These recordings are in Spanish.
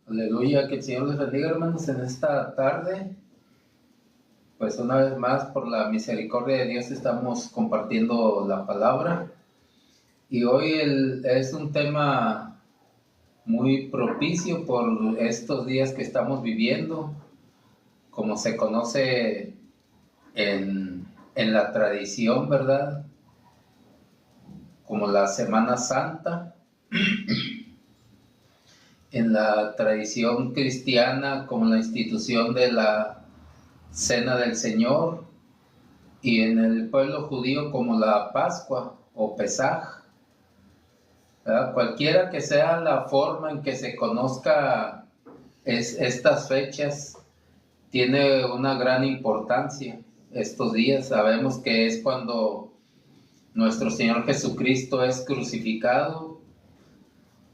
Aleluya, que el Señor les bendiga, hermanos, en esta tarde. Pues una vez más, por la misericordia de Dios, estamos compartiendo la palabra. Y hoy es un tema muy propicio por estos días que estamos viviendo, como se conoce en la tradición, ¿verdad? Como la Semana Santa, en la tradición cristiana, como la institución de la Cena del Señor, y en el pueblo judío como la Pascua o Pesaj, ¿verdad? Cualquiera que sea la forma en que se conozca estas fechas, tiene una gran importancia. Estos días sabemos que es cuando nuestro Señor Jesucristo es crucificado,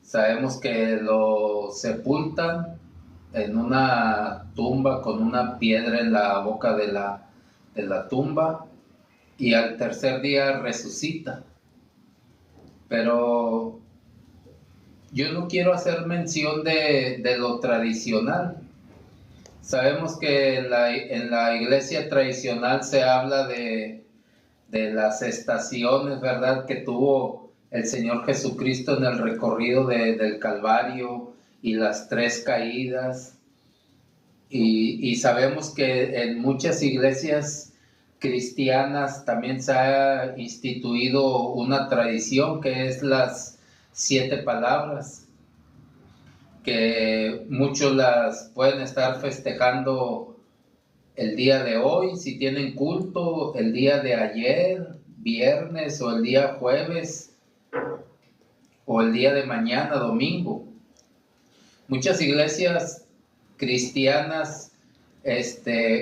sabemos que lo sepultan en una tumba con una piedra en la boca de la tumba, y al tercer día resucita. Pero yo no quiero hacer mención de lo tradicional. Sabemos que en la iglesia tradicional se habla de las estaciones, ¿verdad?, que tuvo el Señor Jesucristo en el recorrido del Calvario, y las tres caídas. Y sabemos que en muchas iglesias cristianas también se ha instituido una tradición que es las 7 palabras, que muchos las pueden estar festejando el día de hoy, si tienen culto, el día de ayer, viernes, o el día jueves, o el día de mañana, domingo. Muchas iglesias cristianas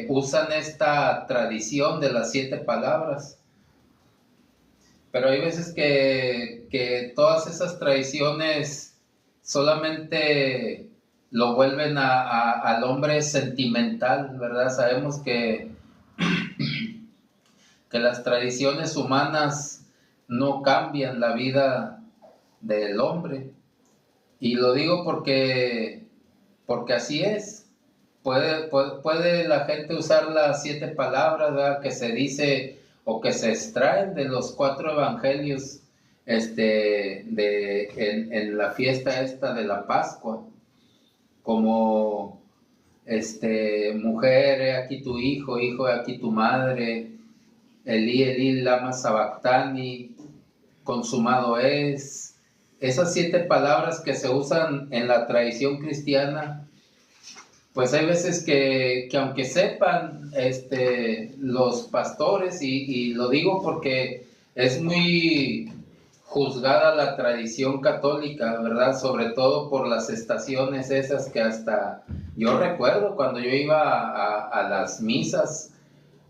usan esta tradición de las 7 palabras, pero hay veces que todas esas tradiciones solamente lo vuelven al hombre sentimental, ¿verdad? Sabemos que las tradiciones humanas no cambian la vida del hombre. Y lo digo porque así es. Puede la gente usar las 7 palabras, ¿verdad?, que se dice o que se extraen de los 4 evangelios, en la fiesta esta de la Pascua, como mujer, he aquí tu hijo, hijo, he aquí tu madre, Elí, Elí, lama sabactani, consumado es. Esas 7 palabras que se usan en la tradición cristiana, pues hay veces que aunque sepan los pastores, y lo digo porque es muy juzgada la tradición católica, ¿verdad? Sobre todo por las estaciones esas que hasta yo recuerdo cuando yo iba a las misas,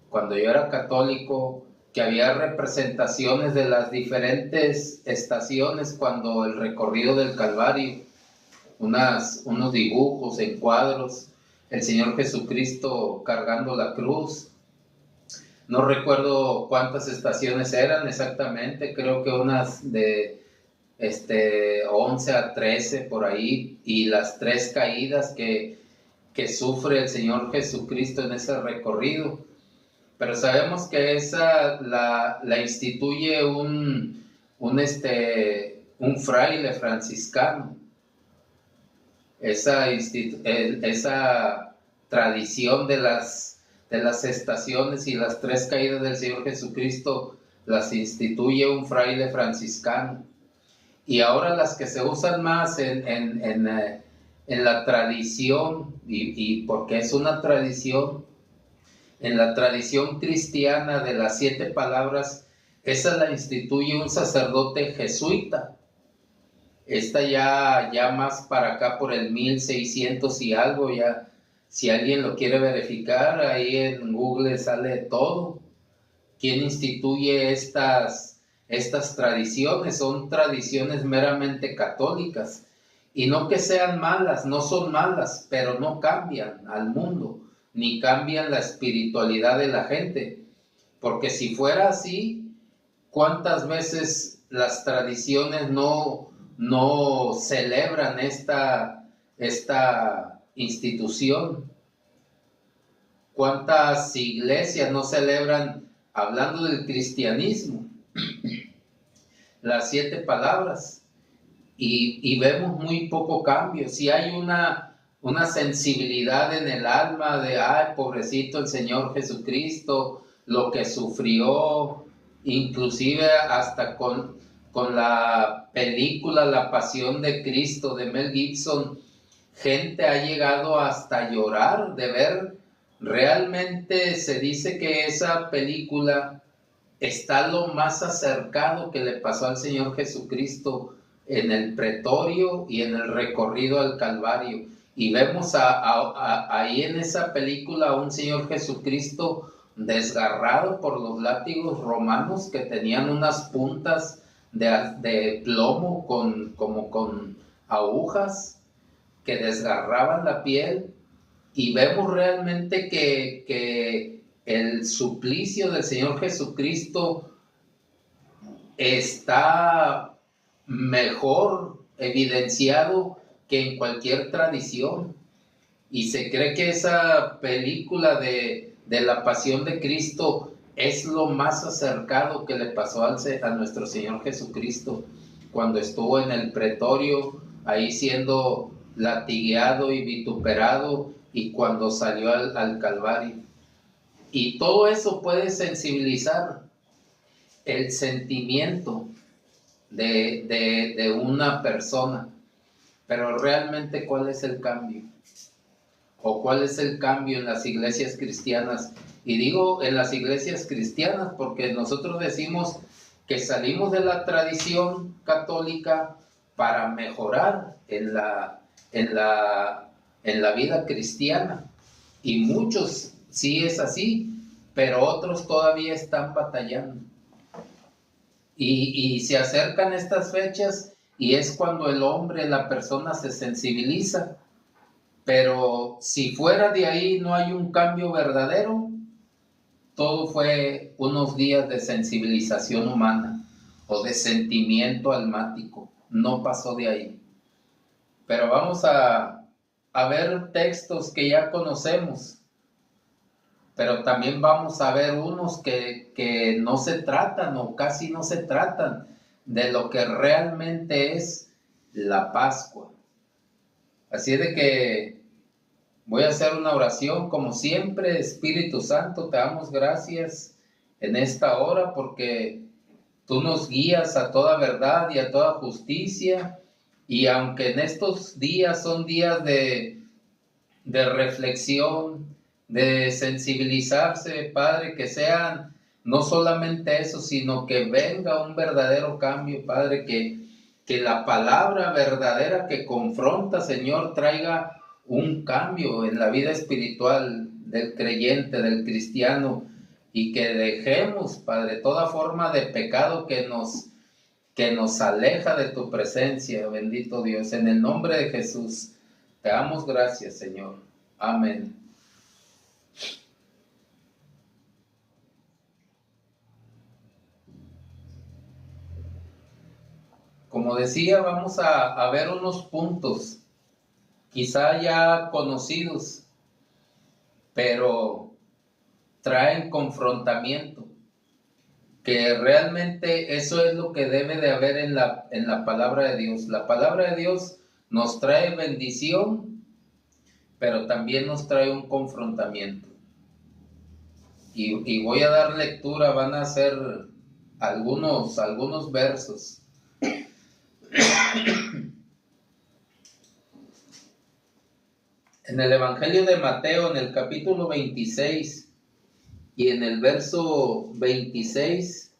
cuando yo era católico, que había representaciones de las diferentes estaciones cuando el recorrido del Calvario, unos dibujos en cuadros, el Señor Jesucristo cargando la cruz. No recuerdo cuántas estaciones eran exactamente, creo que unas de 11 a 13 por ahí, y las 3 caídas que sufre el Señor Jesucristo en ese recorrido. Pero sabemos que esa la instituye un fraile franciscano. Esa tradición de las estaciones y las 3 caídas del Señor Jesucristo las instituye un fraile franciscano. Y ahora las que se usan más en la tradición, y porque es una tradición, en la tradición cristiana de las 7 palabras, esa la instituye un sacerdote jesuita. Esta ya más para acá por el 1600 y algo, ya si alguien lo quiere verificar, ahí en Google sale todo. ¿Quién instituye estas tradiciones? Son tradiciones meramente católicas, y no que sean malas, no son malas, pero no cambian al mundo, ni cambian la espiritualidad de la gente, porque si fuera así, ¿cuántas veces las tradiciones no celebran esta institución. ¿Cuántas iglesias no celebran, hablando del cristianismo, las 7 palabras? Y vemos muy poco cambio. Si hay una sensibilidad en el alma de, ay, pobrecito el Señor Jesucristo, lo que sufrió, inclusive hasta con la película La Pasión de Cristo de Mel Gibson, gente ha llegado hasta llorar de ver. Realmente se dice que esa película está lo más acercado que le pasó al Señor Jesucristo en el pretorio y en el recorrido al Calvario. Y vemos ahí en esa película a un Señor Jesucristo desgarrado por los látigos romanos que tenían unas puntas de plomo como con agujas que desgarraban la piel. Y vemos realmente que el suplicio del Señor Jesucristo está mejor evidenciado que en cualquier tradición. Y se cree que esa película de la Pasión de Cristo es lo más acercado que le pasó a nuestro Señor Jesucristo cuando estuvo en el pretorio, ahí siendo latigueado y vituperado, y cuando salió al Calvario. Y todo eso puede sensibilizar el sentimiento de una persona. Pero realmente, ¿cuál es el cambio? ¿O cuál es el cambio en las iglesias cristianas? Y digo en las iglesias cristianas porque nosotros decimos que salimos de la tradición católica para mejorar en la vida cristiana. Y muchos sí es así, pero otros todavía están batallando. Y se acercan estas fechas y es cuando el hombre, la persona se sensibiliza. Pero si fuera de ahí no hay un cambio verdadero, todo fue unos días de sensibilización humana o de sentimiento almático. No pasó de ahí. Pero vamos a ver textos que ya conocemos, pero también vamos a ver unos que no se tratan o casi no se tratan de lo que realmente es la Pascua. Así de que voy a hacer una oración como siempre. Espíritu Santo, te damos gracias en esta hora porque tú nos guías a toda verdad y a toda justicia. Y aunque en estos días son días de reflexión, de sensibilizarse, Padre, que sean no solamente eso, sino que venga un verdadero cambio, Padre, que la palabra verdadera que confronta, Señor, traiga un cambio en la vida espiritual del creyente, del cristiano, y que dejemos, Padre, toda forma de pecado que nos aleja de tu presencia, bendito Dios. En el nombre de Jesús, te damos gracias, Señor. Amén. Como decía, vamos a ver unos puntos, quizá ya conocidos, pero traen confrontamiento, que realmente eso es lo que debe de haber en la palabra de Dios. La palabra de Dios nos trae bendición, pero también nos trae un confrontamiento. Y voy a dar lectura, van a ser algunos versos. En el Evangelio de Mateo, en el capítulo 26 y en el verso 26,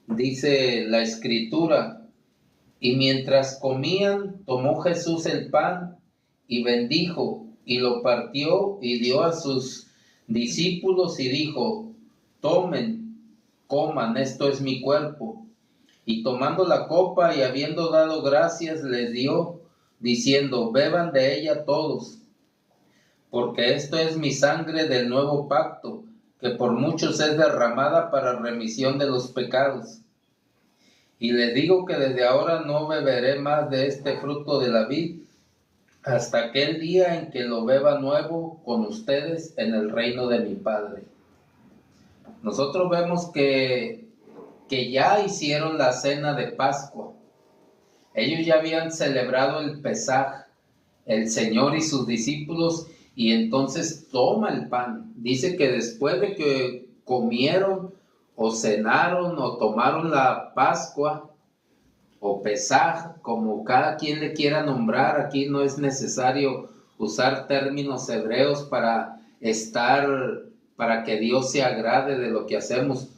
dice la Escritura: y mientras comían, tomó Jesús el pan y bendijo, y lo partió y dio a sus discípulos y dijo: tomen, coman, esto es mi cuerpo. Y tomando la copa y habiendo dado gracias, les dio, diciendo: beban de ella todos, porque esto es mi sangre del nuevo pacto, que por muchos es derramada para remisión de los pecados. Y les digo que desde ahora no beberé más de este fruto de la vid, hasta aquel día en que lo beba nuevo con ustedes en el reino de mi Padre. Nosotros vemos que ya hicieron la cena de Pascua. Ellos ya habían celebrado el Pesaj, el Señor y sus discípulos, y entonces toma el pan. Dice que después de que comieron o cenaron o tomaron la Pascua o Pesaj, como cada quien le quiera nombrar, aquí no es necesario usar términos hebreos para que Dios se agrade de lo que hacemos.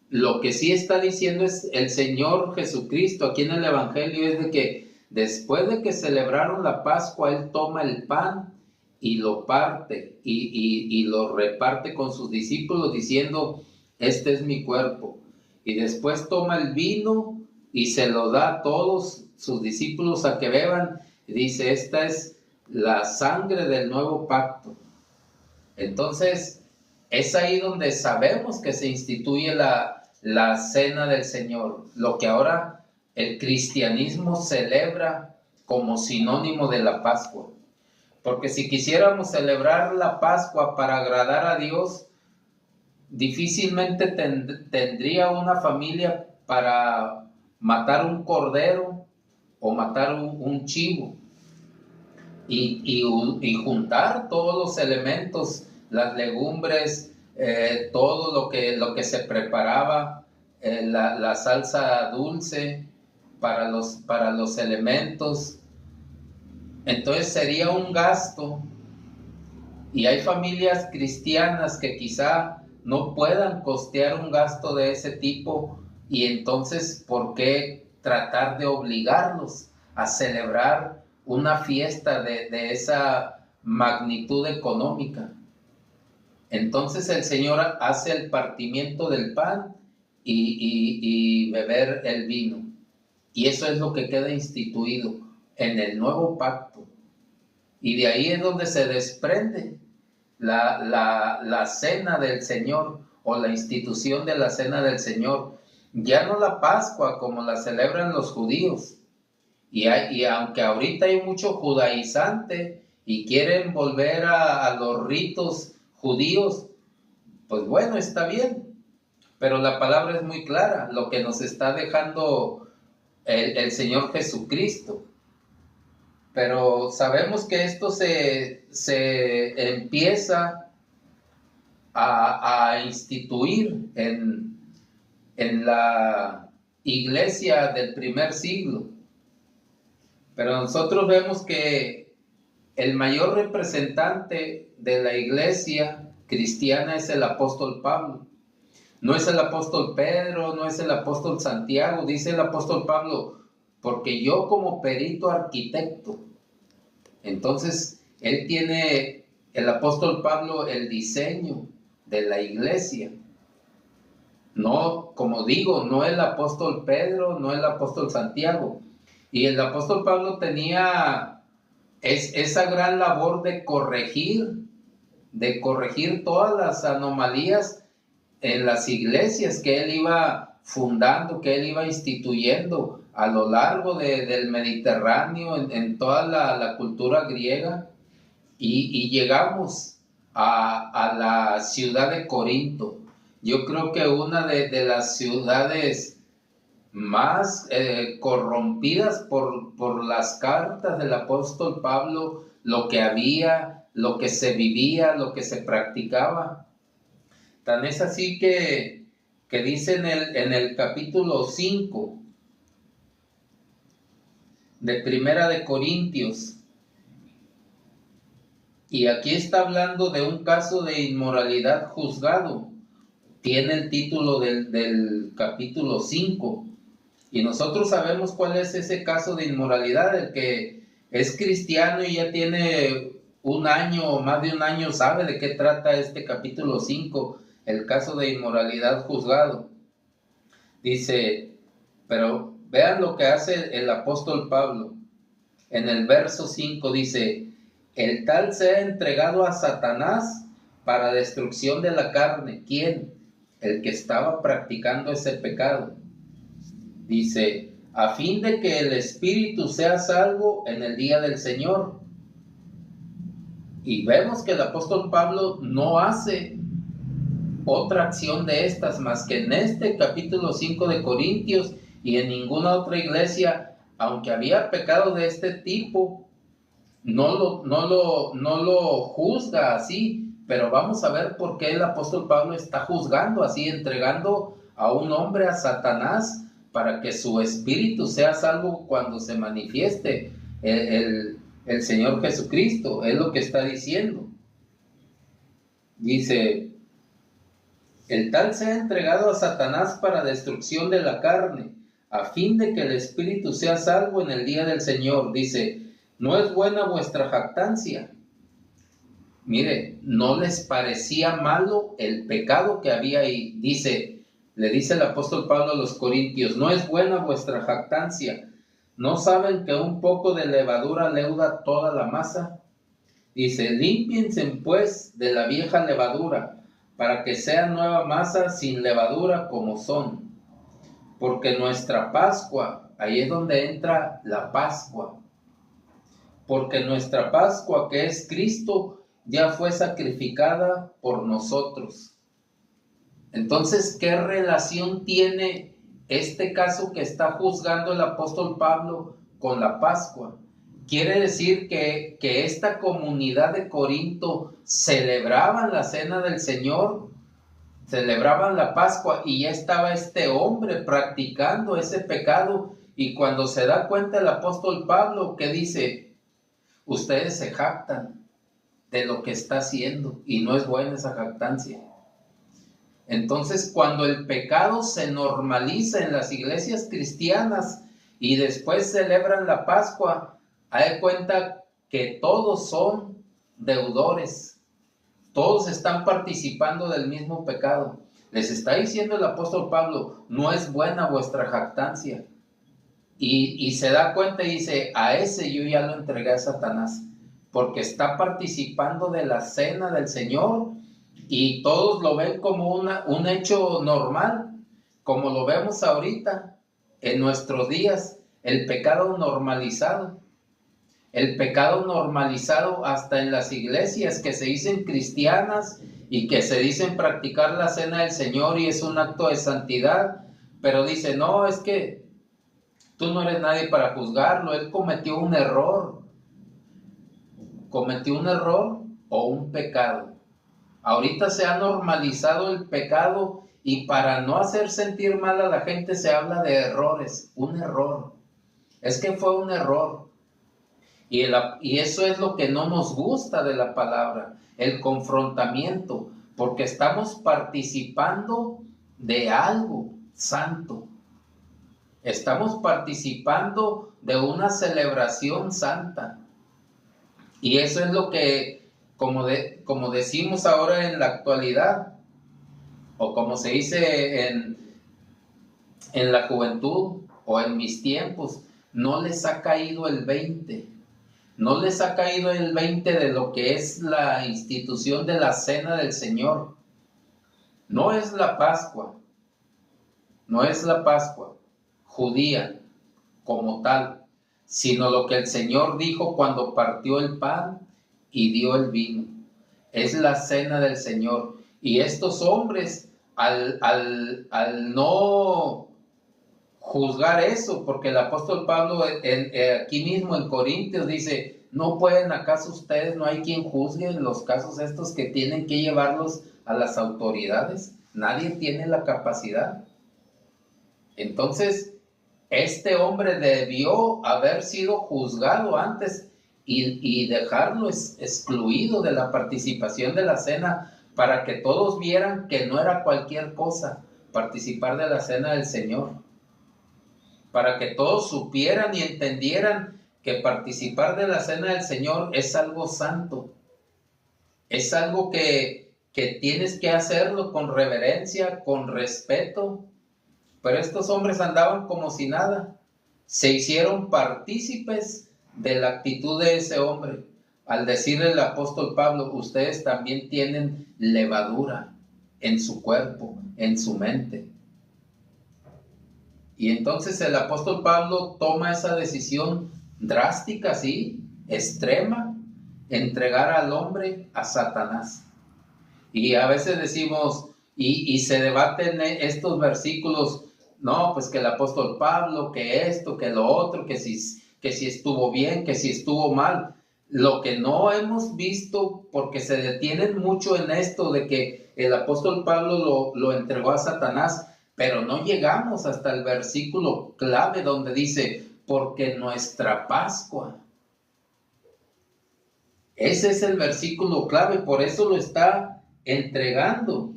Lo que sí está diciendo es el Señor Jesucristo aquí en el Evangelio, es de que después de que celebraron la Pascua, Él toma el pan y lo parte y lo reparte con sus discípulos diciendo, este es mi cuerpo. Y después toma el vino y se lo da a todos sus discípulos a que beban. Y dice, esta es la sangre del nuevo pacto. Entonces, es ahí donde sabemos que se instituye la cena del Señor, lo que ahora el cristianismo celebra como sinónimo de la Pascua. Porque si quisiéramos celebrar la Pascua para agradar a Dios, difícilmente tendría una familia para matar un cordero o matar un chivo y juntar todos los elementos, las legumbres, todo lo que se preparaba, la salsa dulce para los elementos. Entonces sería un gasto, y hay familias cristianas que quizá no puedan costear un gasto de ese tipo, y entonces ¿por qué tratar de obligarlos a celebrar una fiesta de esa magnitud económica? Entonces el Señor hace el partimiento del pan y beber el vino. Y eso es lo que queda instituido en el nuevo pacto. Y de ahí es donde se desprende la cena del Señor, o la institución de la cena del Señor. Ya no la Pascua como la celebran los judíos. Y aunque ahorita hay mucho judaizante y quieren volver a los ritos judíos, pues bueno, está bien, pero la palabra es muy clara, lo que nos está dejando el Señor Jesucristo. Pero sabemos que esto se empieza a instituir en la iglesia del primer siglo. Pero nosotros vemos que el mayor representante de la iglesia cristiana es el apóstol Pablo. No es el apóstol Pedro, no es el apóstol Santiago. Dice el apóstol Pablo, porque yo como perito arquitecto. Entonces, él tiene, el apóstol Pablo, el diseño de la iglesia. No, como digo, no el apóstol Pedro, no el apóstol Santiago. Y el apóstol Pablo tenía esa gran labor de corregir todas las anomalías en las iglesias que él iba fundando, que él iba instituyendo a lo largo del Mediterráneo, en toda la cultura griega, y llegamos a la ciudad de Corinto. Yo creo que una de las ciudades más corrompidas por las cartas del apóstol Pablo, lo que había, lo que se vivía, lo que se practicaba. Tan es así que dice en el capítulo 5 de Primera de Corintios, y aquí está hablando de un caso de inmoralidad juzgado. Tiene el título del capítulo 5. Y nosotros sabemos cuál es ese caso de inmoralidad. El que es cristiano y ya tiene un año o más de un año sabe de qué trata este capítulo 5, el caso de inmoralidad juzgado. Dice, pero vean lo que hace el apóstol Pablo. En el verso 5 dice, el tal sea entregado a Satanás para destrucción de la carne. ¿Quién? El que estaba practicando ese pecado. Dice, a fin de que el espíritu sea salvo en el día del Señor. Y vemos que el apóstol Pablo no hace otra acción de estas más que en este capítulo 5 de Corintios, y en ninguna otra iglesia, aunque había pecado de este tipo, no lo juzga así. Pero vamos a ver por qué el apóstol Pablo está juzgando así, entregando a un hombre a Satanás para que su espíritu sea salvo cuando se manifieste el Señor Jesucristo. Es lo que está diciendo. Dice: el tal sea entregado a Satanás para destrucción de la carne, a fin de que el espíritu sea salvo en el día del Señor. Dice: no es buena vuestra jactancia. Mire, no les parecía malo el pecado que había ahí. Le dice el apóstol Pablo a los Corintios: no es buena vuestra jactancia. ¿No saben que un poco de levadura leuda toda la masa? Dice: límpiense pues de la vieja levadura, para que sea nueva masa sin levadura como son. Porque nuestra Pascua, ahí es donde entra la Pascua, porque nuestra Pascua, que es Cristo, ya fue sacrificada por nosotros. Entonces, ¿qué relación tiene este caso que está juzgando el apóstol Pablo con la Pascua? Quiere decir que esta comunidad de Corinto celebraban la cena del Señor, celebraban la Pascua, y ya estaba este hombre practicando ese pecado. Y cuando se da cuenta el apóstol Pablo, ¿qué dice? Ustedes se jactan de lo que está haciendo, y no es buena esa jactancia. Entonces, cuando el pecado se normaliza en las iglesias cristianas y después celebran la Pascua, hay cuenta que todos son deudores, todos están participando del mismo pecado. Les está diciendo el apóstol Pablo: no es buena vuestra jactancia. Y se da cuenta y dice: a ese yo ya lo entregué a Satanás, porque está participando de la cena del Señor, y todos lo ven como un hecho normal, como lo vemos ahorita en nuestros días, el pecado normalizado hasta en las iglesias que se dicen cristianas y que se dicen practicar la cena del Señor y es un acto de santidad, pero dice: no, es que tú no eres nadie para juzgarlo, él cometió un error o un pecado. Ahorita se ha normalizado el pecado, y para no hacer sentir mal a la gente se habla de errores. Un error. Es que fue un error. Y eso es lo que no nos gusta de la palabra, el confrontamiento, porque estamos participando de algo santo. Estamos participando de una celebración santa. Y eso es lo que, como decimos ahora en la actualidad, o como se dice en la juventud o en mis tiempos, no les ha caído el 20. No les ha caído el 20 de lo que es la institución de la cena del Señor. No es la Pascua judía como tal, sino lo que el Señor dijo cuando partió el pan y dio el vino. Es la cena del Señor. Y estos hombres, al no juzgar eso, porque el apóstol Pablo aquí mismo en Corintios dice: ¿no pueden acaso ustedes, no hay quien juzgue los casos estos que tienen que llevarlos a las autoridades? Nadie tiene la capacidad. Entonces, este hombre debió haber sido juzgado antes y dejarlo excluido de la participación de la cena, para que todos vieran que no era cualquier cosa participar de la cena del Señor, para que todos supieran y entendieran que participar de la cena del Señor es algo santo, es algo que tienes que hacerlo con reverencia, con respeto. Pero estos hombres andaban como si nada, se hicieron partícipes de la actitud de ese hombre, al decirle el apóstol Pablo: ustedes también tienen levadura en su cuerpo, en su mente. Y entonces el apóstol Pablo toma esa decisión drástica, sí, extrema, entregar al hombre a Satanás. Y a veces decimos, y se debaten estos versículos, no, pues que el apóstol Pablo, que esto, que lo otro, que si estuvo bien, que si estuvo mal. Lo que no hemos visto, porque se detienen mucho en esto de que el apóstol Pablo lo entregó a Satanás, pero no llegamos hasta el versículo clave donde dice, porque nuestra Pascua. Ese es el versículo clave, por eso lo está entregando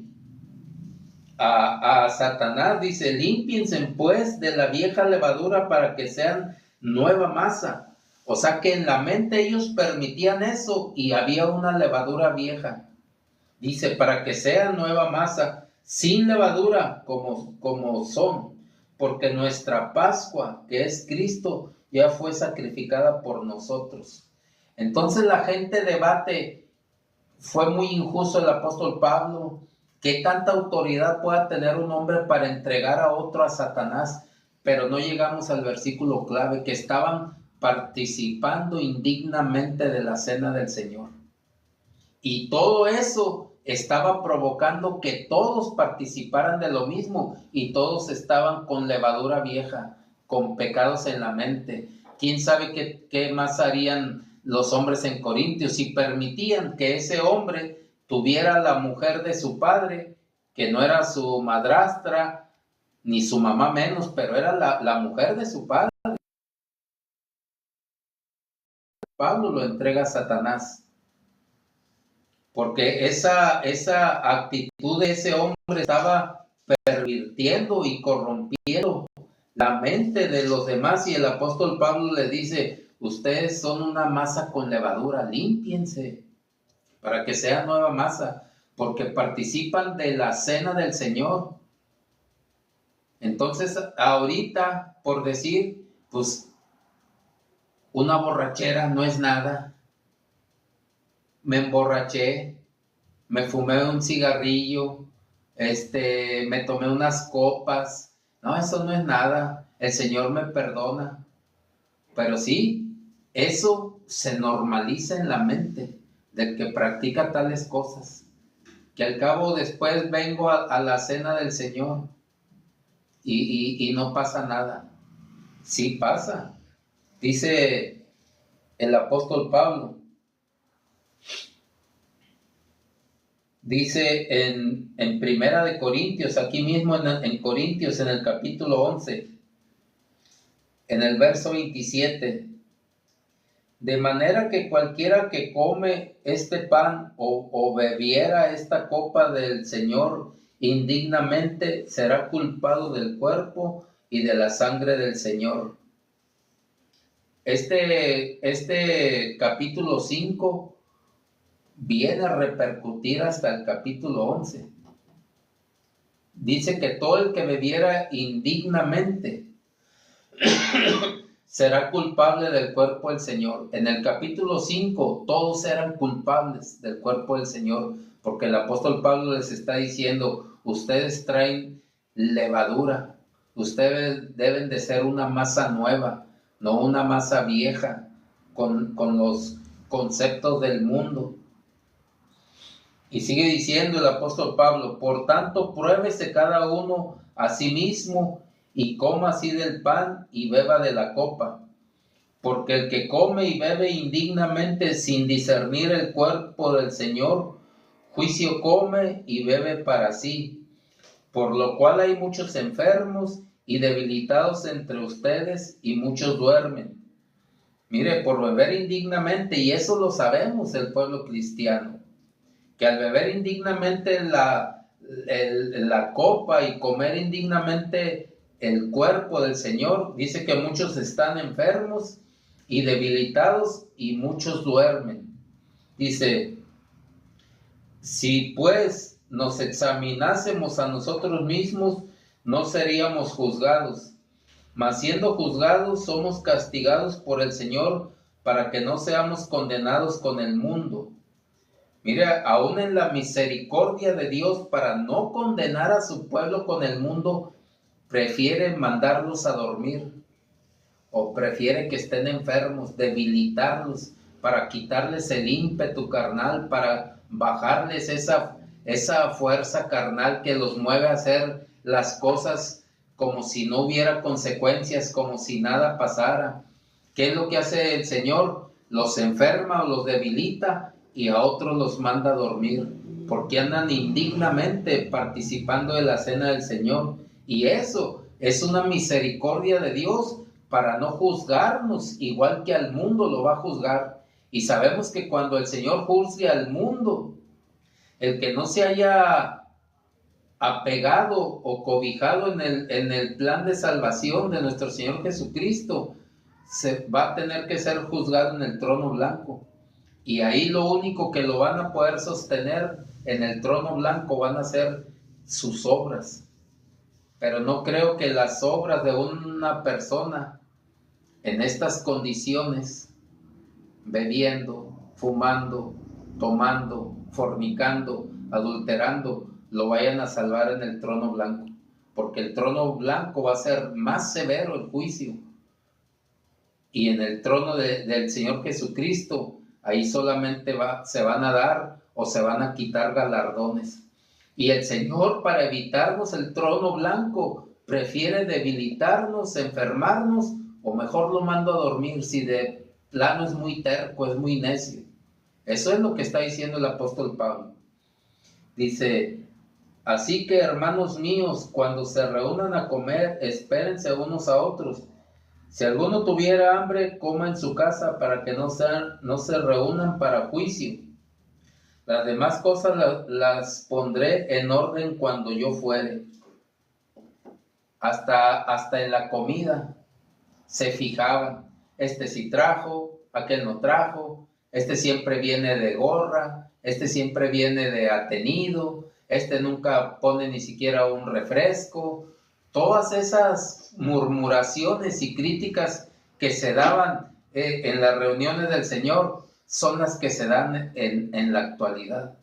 a Satanás. Dice, límpiense pues de la vieja levadura para que sean nueva masa. O sea que en la mente ellos permitían eso y había una levadura vieja. Dice, para que sean nueva masa, sin levadura como son, porque nuestra Pascua, que es Cristo, ya fue sacrificada por nosotros. Entonces la gente debate, fue muy injusto el apóstol Pablo, ¿qué tanta autoridad pueda tener un hombre para entregar a otro a Satanás? Pero no llegamos al versículo clave, que estaban participando indignamente de la cena del Señor. Y todo eso estaba provocando que todos participaran de lo mismo y todos estaban con levadura vieja, con pecados en la mente. ¿Quién sabe qué más harían los hombres en Corintios si permitían que ese hombre tuviera la mujer de su padre, que no era su madrastra, ni su mamá menos, pero era la mujer de su padre? Pablo lo entrega a Satanás, porque esa actitud de ese hombre estaba pervirtiendo y corrompiendo la mente de los demás, y el apóstol Pablo le dice, ustedes son una masa con levadura, límpiense para que sea nueva masa, porque participan de la cena del Señor. Entonces, ahorita, por decir, pues, una borrachera no es nada. Me emborraché, me fumé un cigarrillo, me tomé unas copas. No, eso no es nada. El Señor me perdona. Pero sí, eso se normaliza en la mente del que practica tales cosas. Que al cabo después vengo a la cena del Señor y no pasa nada. Sí pasa. Dice el apóstol Pablo, dice en Primera de Corintios, aquí mismo en Corintios, en el capítulo 11, en el verso 27, de manera que cualquiera que come este pan o bebiera esta copa del Señor indignamente será culpado del cuerpo y de la sangre del Señor. Este capítulo 5 viene a repercutir hasta el capítulo 11. Dice que todo el que bebiera indignamente será culpable del cuerpo del Señor. En el capítulo 5 todos eran culpables del cuerpo del Señor, porque el apóstol Pablo les está diciendo, ustedes traen levadura, ustedes deben de ser una masa nueva, no una masa vieja con los conceptos del mundo. Y sigue diciendo el apóstol Pablo, por tanto, pruébese cada uno a sí mismo y coma así del pan y beba de la copa. Porque el que come y bebe indignamente sin discernir el cuerpo del Señor, juicio come y bebe para sí. Por lo cual hay muchos enfermos y debilitados entre ustedes y muchos duermen. Mire, por beber indignamente, y eso lo sabemos el pueblo cristiano, que al beber indignamente la copa y comer indignamente el cuerpo del Señor, dice que muchos están enfermos y debilitados y muchos duermen. Dice, si pues nos examinásemos a nosotros mismos, no seríamos juzgados, mas siendo juzgados somos castigados por el Señor para que no seamos condenados con el mundo. Mira, aún en la misericordia de Dios para no condenar a su pueblo con el mundo, prefiere mandarlos a dormir o prefiere que estén enfermos, debilitarlos para quitarles el ímpetu carnal, para bajarles esa fuerza carnal que los mueve a hacer las cosas como si no hubiera consecuencias, como si nada pasara. ¿Qué es lo que hace el Señor? Los enferma o los debilita y a otros los manda a dormir, porque andan indignamente participando de la cena del Señor. Y eso es una misericordia de Dios para no juzgarnos igual que al mundo lo va a juzgar. Y sabemos que cuando el Señor juzgue al mundo, el que no se haya apegado o cobijado en el plan de salvación de nuestro Señor Jesucristo, se va a tener que ser juzgado en el trono blanco. Y ahí lo único que lo van a poder sostener en el trono blanco van a ser sus obras. Pero no creo que las obras de una persona en estas condiciones, bebiendo, fumando, tomando, fornicando, adulterando, lo vayan a salvar en el trono blanco. Porque el trono blanco va a ser más severo el juicio. Y en el trono del Señor Jesucristo, ahí solamente se van a dar o se van a quitar galardones. Y el Señor, para evitarnos el trono blanco, prefiere debilitarnos, enfermarnos, o mejor lo mando a dormir si de plano es muy terco, es muy necio. Eso es lo que está diciendo el apóstol Pablo. Dice: así que, hermanos míos, cuando se reúnan a comer, espérense unos a otros. Si alguno tuviera hambre, coma en su casa, para que no se reúnan para juicio. Las demás cosas las pondré en orden cuando yo fuere. Hasta en la comida se fijaban. Este sí trajo, aquel no trajo, este siempre viene de gorra, este siempre viene de atenido, este nunca pone ni siquiera un refresco. Todas esas murmuraciones y críticas que se daban en las reuniones del Señor son las que se dan en la actualidad.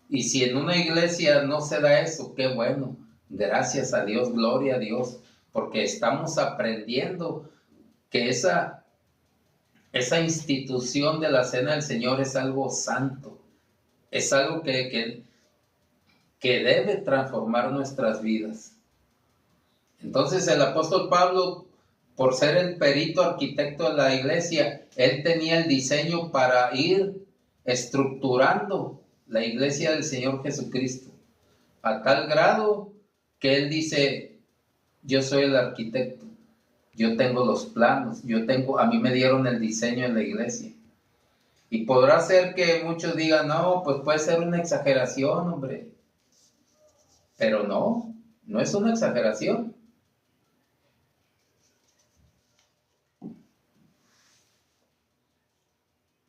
Y si en una iglesia no se da eso, qué bueno, gracias a Dios, gloria a Dios, porque estamos aprendiendo que esa institución de la cena del Señor es algo santo, es algo que debe transformar nuestras vidas. Entonces el apóstol Pablo, por ser el perito arquitecto de la iglesia, él tenía el diseño para ir estructurando la iglesia del Señor Jesucristo, a tal grado que él dice: yo soy el arquitecto, yo tengo los planos, a mí me dieron el diseño en la iglesia. Y podrá ser que muchos digan: no, pues puede ser una exageración, hombre. Pero no es una exageración.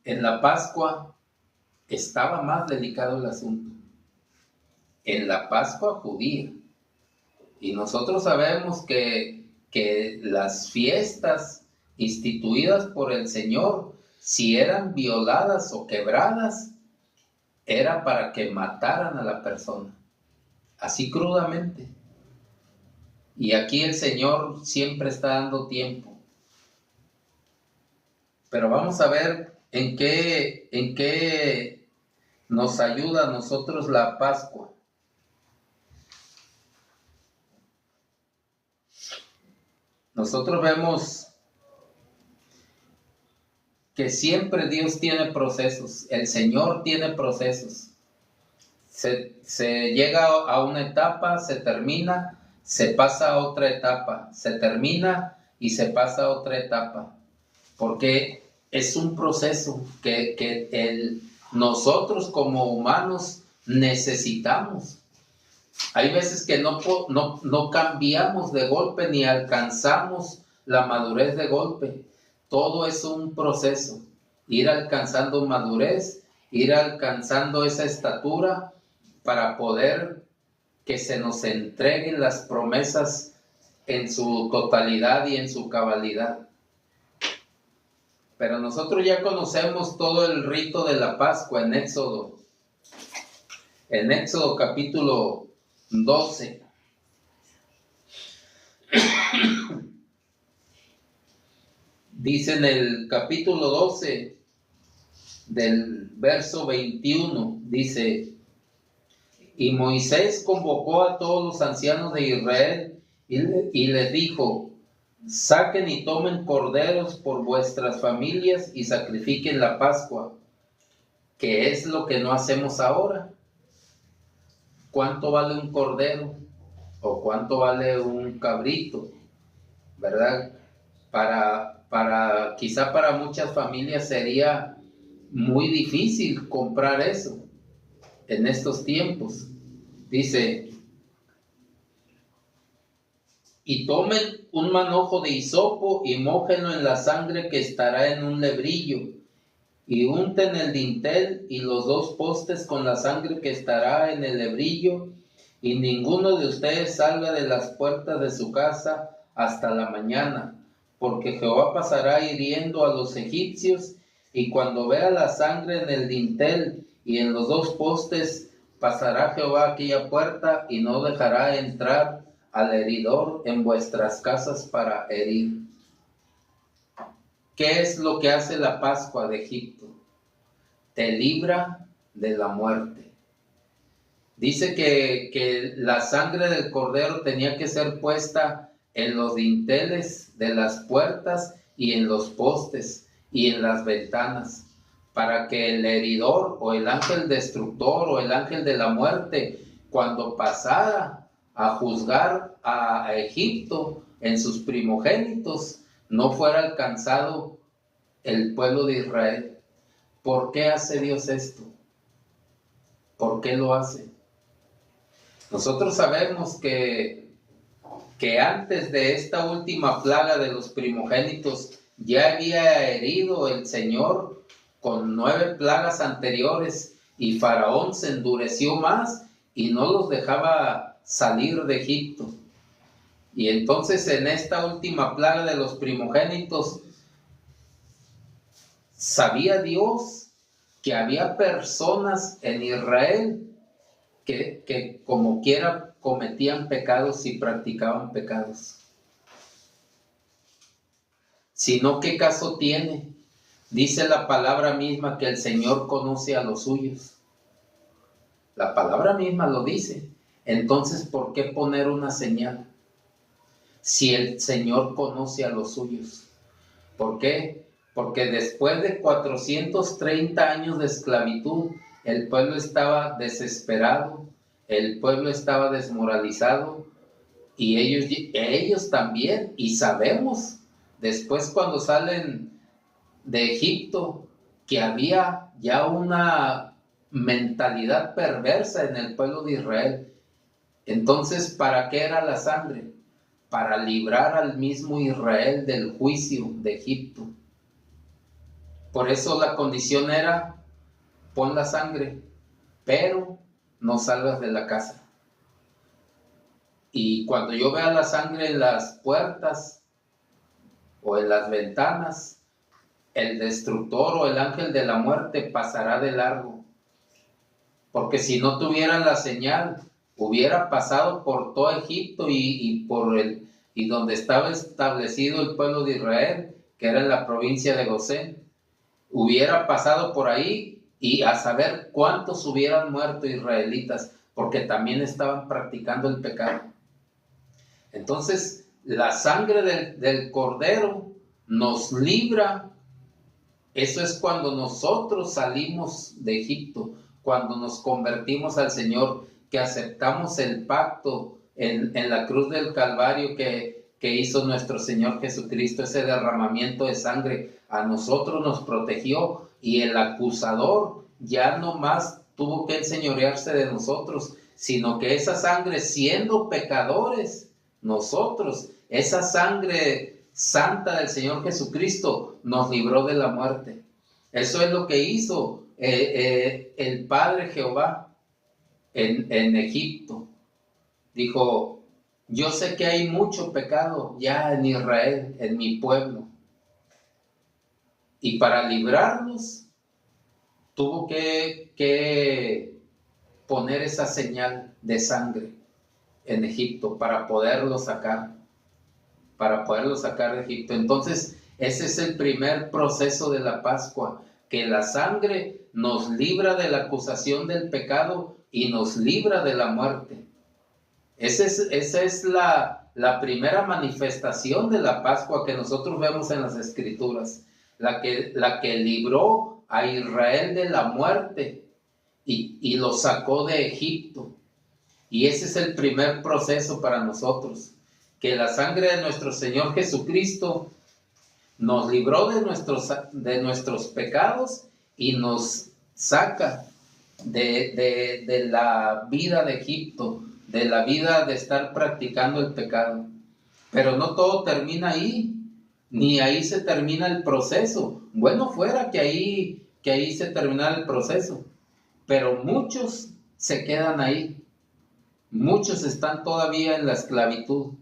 En la Pascua estaba más delicado el asunto. En la Pascua judía. Y nosotros sabemos que las fiestas instituidas por el Señor, si eran violadas o quebradas, era para que mataran a la persona, así crudamente. Y aquí el Señor siempre está dando tiempo. Pero vamos a ver en qué nos ayuda a nosotros la Pascua. Nosotros vemos que siempre Dios tiene procesos, el Señor tiene procesos. Se llega a una etapa, se termina, se pasa a otra etapa, se termina y se pasa a otra etapa. Porque es un proceso que nosotros como humanos necesitamos. Hay veces que no cambiamos de golpe ni alcanzamos la madurez de golpe. Todo es un proceso. Ir alcanzando madurez, ir alcanzando esa estatura para poder que se nos entreguen las promesas en su totalidad y en su cabalidad. Pero nosotros ya conocemos todo el rito de la Pascua en Éxodo. En Éxodo capítulo 12. Dice en el capítulo 12 del verso 21, dice: y Moisés convocó a todos los ancianos de Israel y les dijo: saquen y tomen corderos por vuestras familias y sacrifiquen la Pascua, que es lo que no hacemos ahora. ¿Cuánto vale un cordero? ¿O cuánto vale un cabrito? ¿Verdad? Quizá para muchas familias sería muy difícil comprar eso en estos tiempos. Dice: y tomen un manojo de hisopo y mójenlo en la sangre que estará en un lebrillo, y unten el dintel y los 2 postes con la sangre que estará en el lebrillo, y ninguno de ustedes salga de las puertas de su casa hasta la mañana, porque Jehová pasará hiriendo a los egipcios, y cuando vea la sangre en el dintel y en los 2 postes, pasará Jehová aquella puerta y no dejará entrar al heridor en vuestras casas para herir. ¿Qué es lo que hace la Pascua de Egipto? Te libra de la muerte. Dice que la sangre del cordero tenía que ser puesta en los dinteles de las puertas y en los postes y en las ventanas, para que el heridor o el ángel destructor o el ángel de la muerte, cuando pasara a juzgar a Egipto en sus primogénitos, no fuera alcanzado el pueblo de Israel. ¿Por qué hace Dios esto? ¿Por qué lo hace? Nosotros sabemos que antes de esta última plaga de los primogénitos ya había herido el Señor con 9 plagas anteriores, y Faraón se endureció más y no los dejaba salir de Egipto. Y entonces en esta última plaga de los primogénitos, sabía Dios que había personas en Israel que como quiera cometían pecados y practicaban pecados. Sino, ¿qué caso tiene? Dice la palabra misma que el Señor conoce a los suyos. La palabra misma lo dice. Entonces, ¿por qué poner una señal? Si el Señor conoce a los suyos. ¿Por qué? Porque después de 430 años de esclavitud, el pueblo estaba desesperado, el pueblo estaba desmoralizado, y ellos también. Y sabemos, después cuando salen de Egipto, que había ya una mentalidad perversa en el pueblo de Israel. Entonces, ¿para qué era la sangre? Para librar al mismo Israel del juicio de Egipto. Por eso la condición era: pon la sangre, pero no salgas de la casa. Y cuando yo vea la sangre en las puertas o en las ventanas, el destructor o el ángel de la muerte pasará de largo. Porque si no tuvieran la señal, hubiera pasado por todo Egipto y donde estaba establecido el pueblo de Israel, que era en la provincia de Gosén. Hubiera pasado por ahí, y a saber cuántos hubieran muerto israelitas, porque también estaban practicando el pecado. Entonces, la sangre del cordero nos libra. Eso es cuando nosotros salimos de Egipto, cuando nos convertimos al Señor, que aceptamos el pacto en la cruz del Calvario que hizo nuestro Señor Jesucristo. Ese derramamiento de sangre a nosotros nos protegió, y el acusador ya no más tuvo que enseñorearse de nosotros, sino que esa sangre, siendo pecadores nosotros, esa sangre santa del Señor Jesucristo nos libró de la muerte. Eso es lo que hizo el Padre Jehová en Egipto. Dijo: yo sé que hay mucho pecado ya en Israel, en mi pueblo, y para librarlos tuvo que poner esa señal de sangre en Egipto para poderlo sacar de Egipto. Entonces, Ese es el primer proceso de la Pascua, que la sangre nos libra de la acusación del pecado y nos libra de la muerte. Esa es la primera manifestación de la Pascua que nosotros vemos en las Escrituras, la que libró a Israel de la muerte y lo sacó de Egipto. Y ese es el primer proceso para nosotros, que la sangre de nuestro Señor Jesucristo nos libró de nuestros pecados y nos saca de la vida de Egipto, de la vida de estar practicando el pecado. Pero no todo termina ahí, ni ahí se termina el proceso. Bueno, fuera que ahí se termina el proceso, pero muchos se quedan ahí. Muchos están todavía en la esclavitud,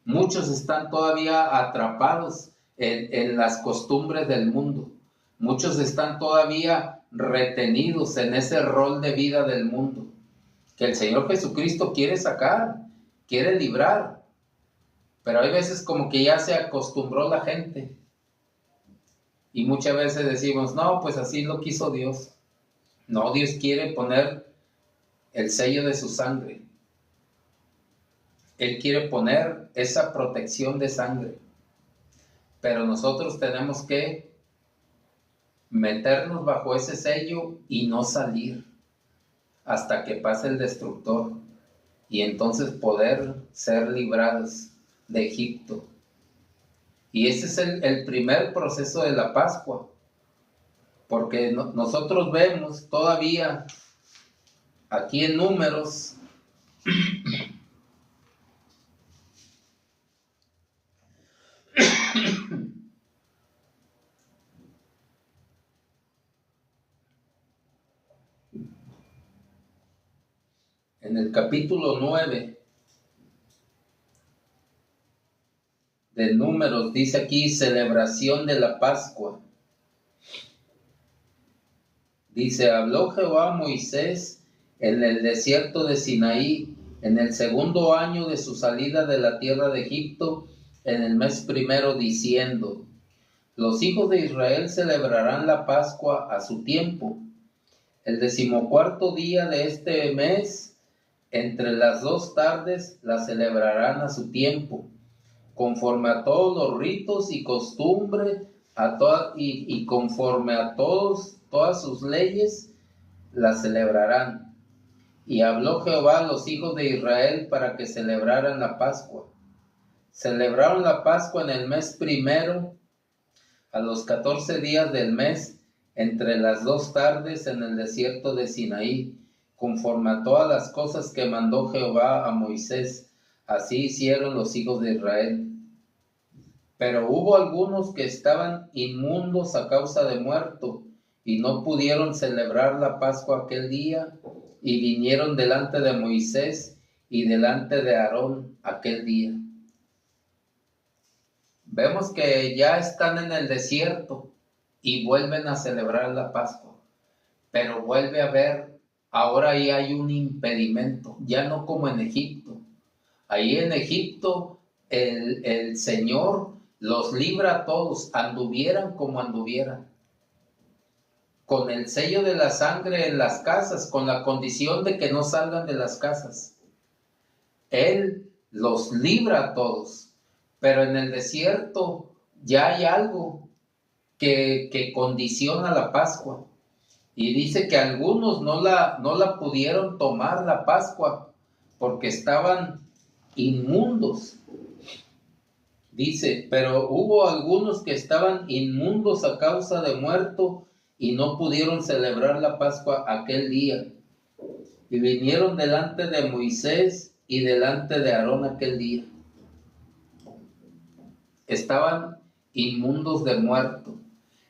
muchos están todavía atrapados en las costumbres del mundo, muchos están todavía retenidos en ese rol de vida del mundo, que el Señor Jesucristo quiere sacar, quiere librar, pero hay veces como que ya se acostumbró la gente, y muchas veces decimos, no, pues así lo quiso Dios. No, Dios quiere poner el sello de su sangre. Él quiere poner esa protección de sangre, pero nosotros tenemos que meternos bajo ese sello y no salir hasta que pase el destructor, y entonces poder ser librados de Egipto. Y ese es el primer proceso de la Pascua, porque nosotros vemos todavía aquí en Números, en el capítulo 9 de Números, dice aquí celebración de la Pascua. Dice, habló Jehová a Moisés en el desierto de Sinaí, en el segundo año de su salida de la tierra de Egipto, en el mes primero, diciendo, los hijos de Israel celebrarán la Pascua a su tiempo. El 14º día de este mes, entre las 2 tardes, la celebrarán a su tiempo, conforme a todos los ritos y costumbres, y conforme a todas sus leyes, la celebrarán. Y habló Jehová a los hijos de Israel para que celebraran la Pascua. Celebraron la Pascua en el mes primero, a los 14 días del mes, entre las 2 tardes, en el desierto de Sinaí, conforme a todas las cosas que mandó Jehová a Moisés. Así hicieron los hijos de Israel. Pero hubo algunos que estaban inmundos a causa de muerto, y no pudieron celebrar la Pascua aquel día, y vinieron delante de Moisés y delante de Aarón aquel día. Vemos que ya están en el desierto y vuelven a celebrar la Pascua, pero vuelve a haber, ahora ahí hay un impedimento, ya no como en Egipto. Ahí en Egipto el Señor los libra a todos, anduvieran como anduvieran, con el sello de la sangre en las casas, con la condición de que no salgan de las casas. Él los libra a todos, pero en el desierto ya hay algo que condiciona la Pascua. Y dice que algunos no la pudieron tomar la Pascua porque estaban inmundos. Dice, pero hubo algunos que estaban inmundos a causa de muerto y no pudieron celebrar la Pascua aquel día. Y vinieron delante de Moisés y delante de Aarón aquel día. Estaban inmundos de muerto.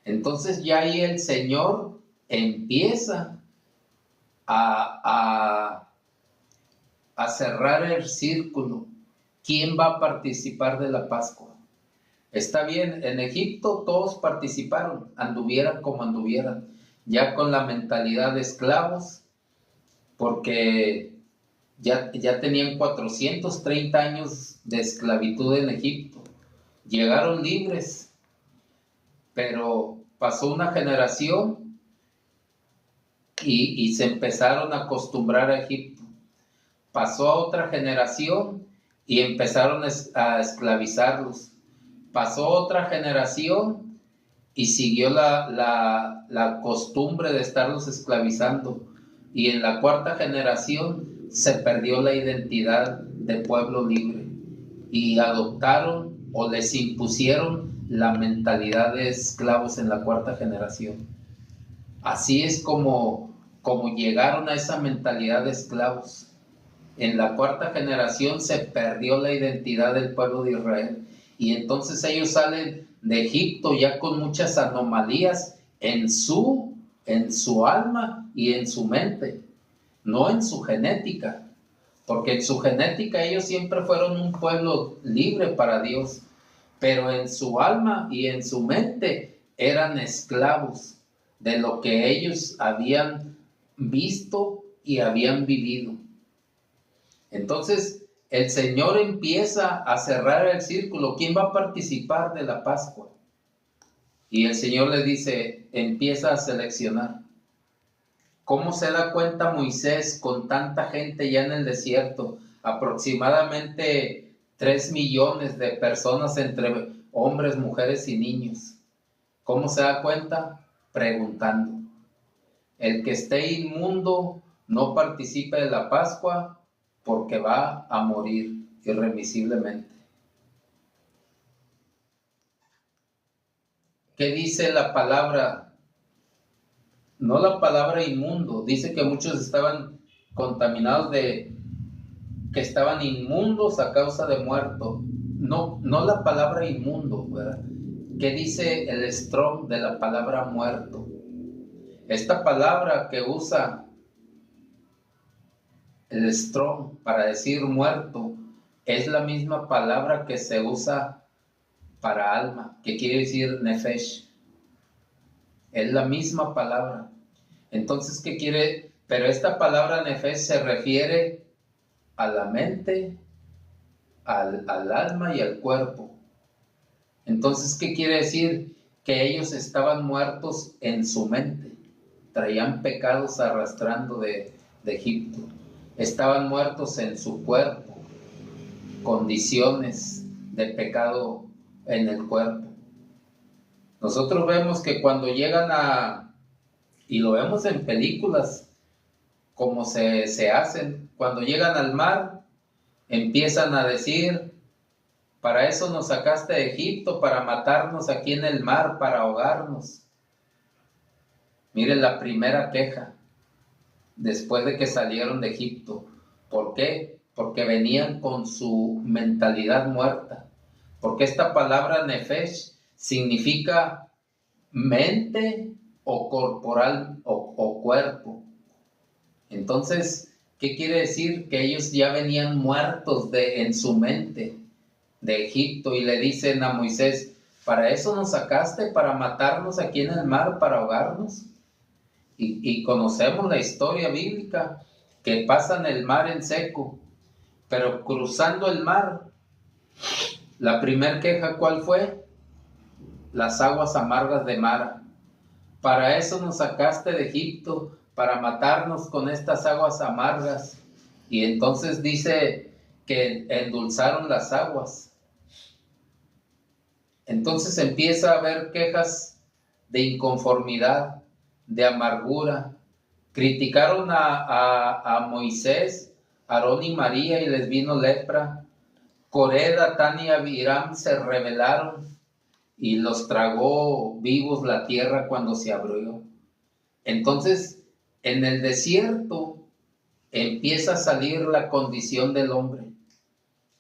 Entonces ya ahí el Señor empieza a cerrar el círculo. ¿Quién va a participar de la Pascua? Está bien, en Egipto todos participaron, anduvieran como anduvieran, ya con la mentalidad de esclavos, porque ya tenían 430 años de esclavitud en Egipto. Llegaron libres, pero pasó una generación y se empezaron a acostumbrar a Egipto. Pasó a otra generación y empezaron a esclavizarlos. Pasó otra generación y siguió la costumbre de estarlos esclavizando. Y en la cuarta generación se perdió la identidad de pueblo libre y adoptaron o les impusieron la mentalidad de esclavos en la cuarta generación. Así es como llegaron a esa mentalidad de esclavos. En la cuarta generación se perdió la identidad del pueblo de Israel y entonces ellos salen de Egipto ya con muchas anomalías en su alma y en su mente, no en su genética, porque en su genética ellos siempre fueron un pueblo libre para Dios, pero en su alma y en su mente eran esclavos de lo que ellos habían visto y habían vivido. Entonces el Señor empieza a cerrar el círculo. ¿Quién va a participar de la Pascua? Y el Señor le dice, empieza a seleccionar. ¿Cómo se da cuenta Moisés con tanta gente ya en el desierto? Aproximadamente 3 millones de personas entre hombres, mujeres y niños. ¿Cómo se da cuenta? Preguntando. El que esté inmundo no participe de la Pascua porque va a morir irremisiblemente. ¿Qué dice la palabra? No la palabra inmundo, dice que muchos estaban contaminados que estaban inmundos a causa de muerto. No la palabra inmundo, ¿verdad? ¿Qué dice el Strong de la palabra muerto? Esta palabra que usa el Strong para decir muerto es la misma palabra que se usa para alma, que quiere decir nefesh. Es la misma palabra. Entonces, ¿qué quiere? Pero esta palabra nefesh se refiere a la mente, al alma y al cuerpo. Entonces, ¿qué quiere decir? Que ellos estaban muertos en su mente. Traían pecados arrastrando de Egipto. Estaban muertos en su cuerpo. Condiciones de pecado en el cuerpo. Nosotros vemos que cuando llegan y lo vemos en películas, como se hacen, cuando llegan al mar, empiezan a decir, para eso nos sacaste de Egipto, para matarnos aquí en el mar, para ahogarnos. Miren la primera queja, después de que salieron de Egipto. ¿Por qué? Porque venían con su mentalidad muerta. Porque esta palabra nefesh significa mente o corporal o cuerpo. Entonces, ¿qué quiere decir? Que ellos ya venían muertos en su mente de Egipto y le dicen a Moisés, ¿para eso nos sacaste? ¿Para matarnos aquí en el mar? ¿Para ahogarnos? Y conocemos la historia bíblica, que pasan el mar en seco, pero cruzando el mar, la primer queja, ¿cuál fue? Las aguas amargas de Mara. Para eso nos sacaste de Egipto, para matarnos con estas aguas amargas. Y entonces dice que endulzaron las aguas. Entonces empieza a haber quejas de inconformidad, de amargura. Criticaron a Moisés, Aarón y María y les vino lepra. Coré, Datán y Abiram se rebelaron y los tragó vivos la tierra cuando se abrió. Entonces, en el desierto empieza a salir la condición del hombre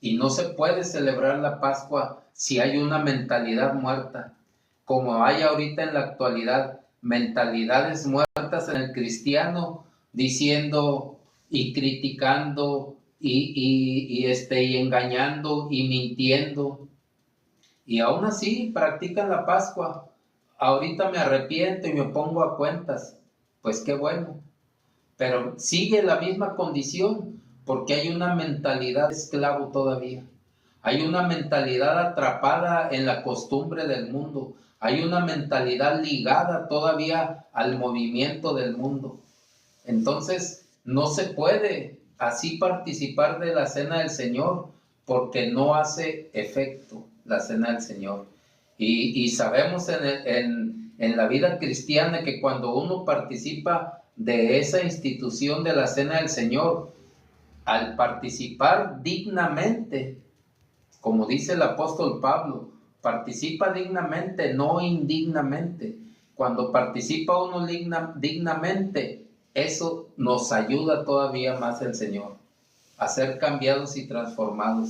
y no se puede celebrar la Pascua si hay una mentalidad muerta, como hay ahorita en la actualidad, mentalidades muertas en el cristiano, diciendo y criticando y engañando y mintiendo. Y aún así practican la Pascua. Ahorita me arrepiento y me pongo a cuentas. Pues qué bueno. Pero sigue la misma condición porque hay una mentalidad de esclavo todavía. Hay una mentalidad atrapada en la costumbre del mundo. Hay una mentalidad ligada todavía al movimiento del mundo. Entonces, no se puede así participar de la cena del Señor porque no hace efecto la cena del Señor. Y sabemos en la vida cristiana que cuando uno participa de esa institución de la cena del Señor, al participar dignamente, como dice el apóstol Pablo, participa dignamente, no indignamente. Cuando participa uno dignamente, eso nos ayuda todavía más el Señor a ser cambiados y transformados.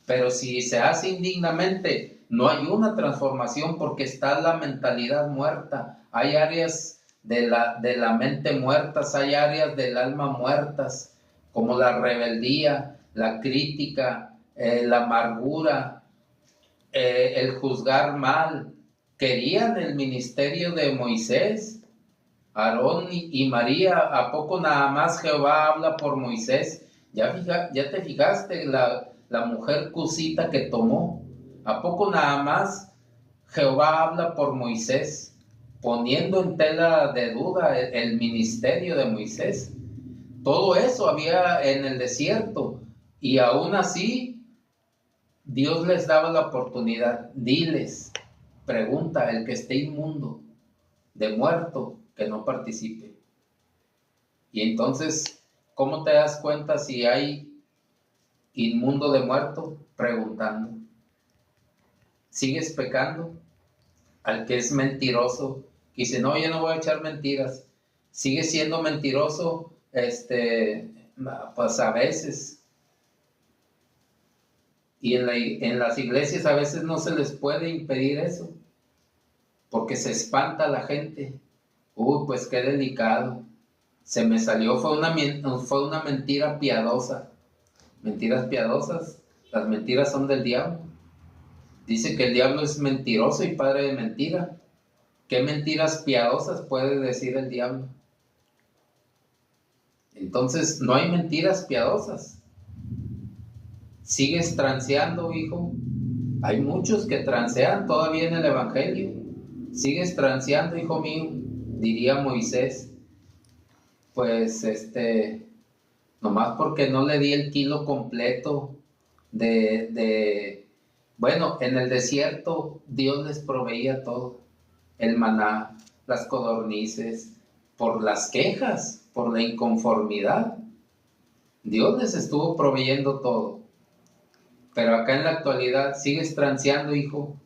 Pero si se hace indignamente, no hay una transformación porque está la mentalidad muerta. Hay áreas de la mente muertas, hay áreas del alma muertas, como la rebeldía, la crítica, la amargura, el juzgar mal. Querían el ministerio de Moisés, Aarón y María. ¿A poco nada más Jehová habla por Moisés? Ya te fijaste la mujer cusita que tomó. ¿A poco nada más Jehová habla por Moisés, poniendo en tela de duda el ministerio de Moisés? Todo eso había en el desierto y aún así Dios les daba la oportunidad. Diles, pregunta, el que esté inmundo, de muerto, que no participe. Y entonces, ¿cómo te das cuenta si hay inmundo de muerto? Preguntando. ¿Sigues pecando? Al que es mentiroso, que dice, no, yo no voy a echar mentiras. ¿Sigue siendo mentiroso? Pues a veces. Y en las iglesias a veces no se les puede impedir eso, porque se espanta la gente. Pues qué delicado. Se me salió, fue una mentira piadosa. Mentiras piadosas, las mentiras son del diablo. Dice que el diablo es mentiroso y padre de mentira. ¿Qué mentiras piadosas puede decir el diablo? Entonces, no hay mentiras piadosas. ¿Sigues transeando, hijo? Hay muchos que transean todavía en el Evangelio. ¿Sigues transeando, hijo mío? Diría Moisés. Pues, nomás porque no le di el kilo completo bueno, en el desierto Dios les proveía todo. El maná, las codornices, por las quejas, por la inconformidad. Dios les estuvo proveyendo todo. Pero acá en la actualidad, ¿sigues transeando, hijo?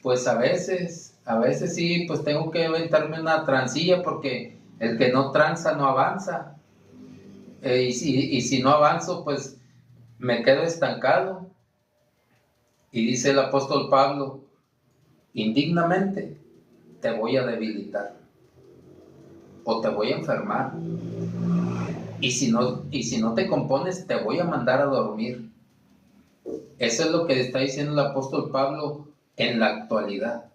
Pues a veces sí, pues tengo que aventarme una transilla porque el que no tranza no avanza. Y si no avanzo, pues me quedo estancado. Y dice el apóstol Pablo, indignamente te voy a debilitar o te voy a enfermar. Y si no te compones, te voy a mandar a dormir. Eso es lo que está diciendo el apóstol Pablo en la actualidad.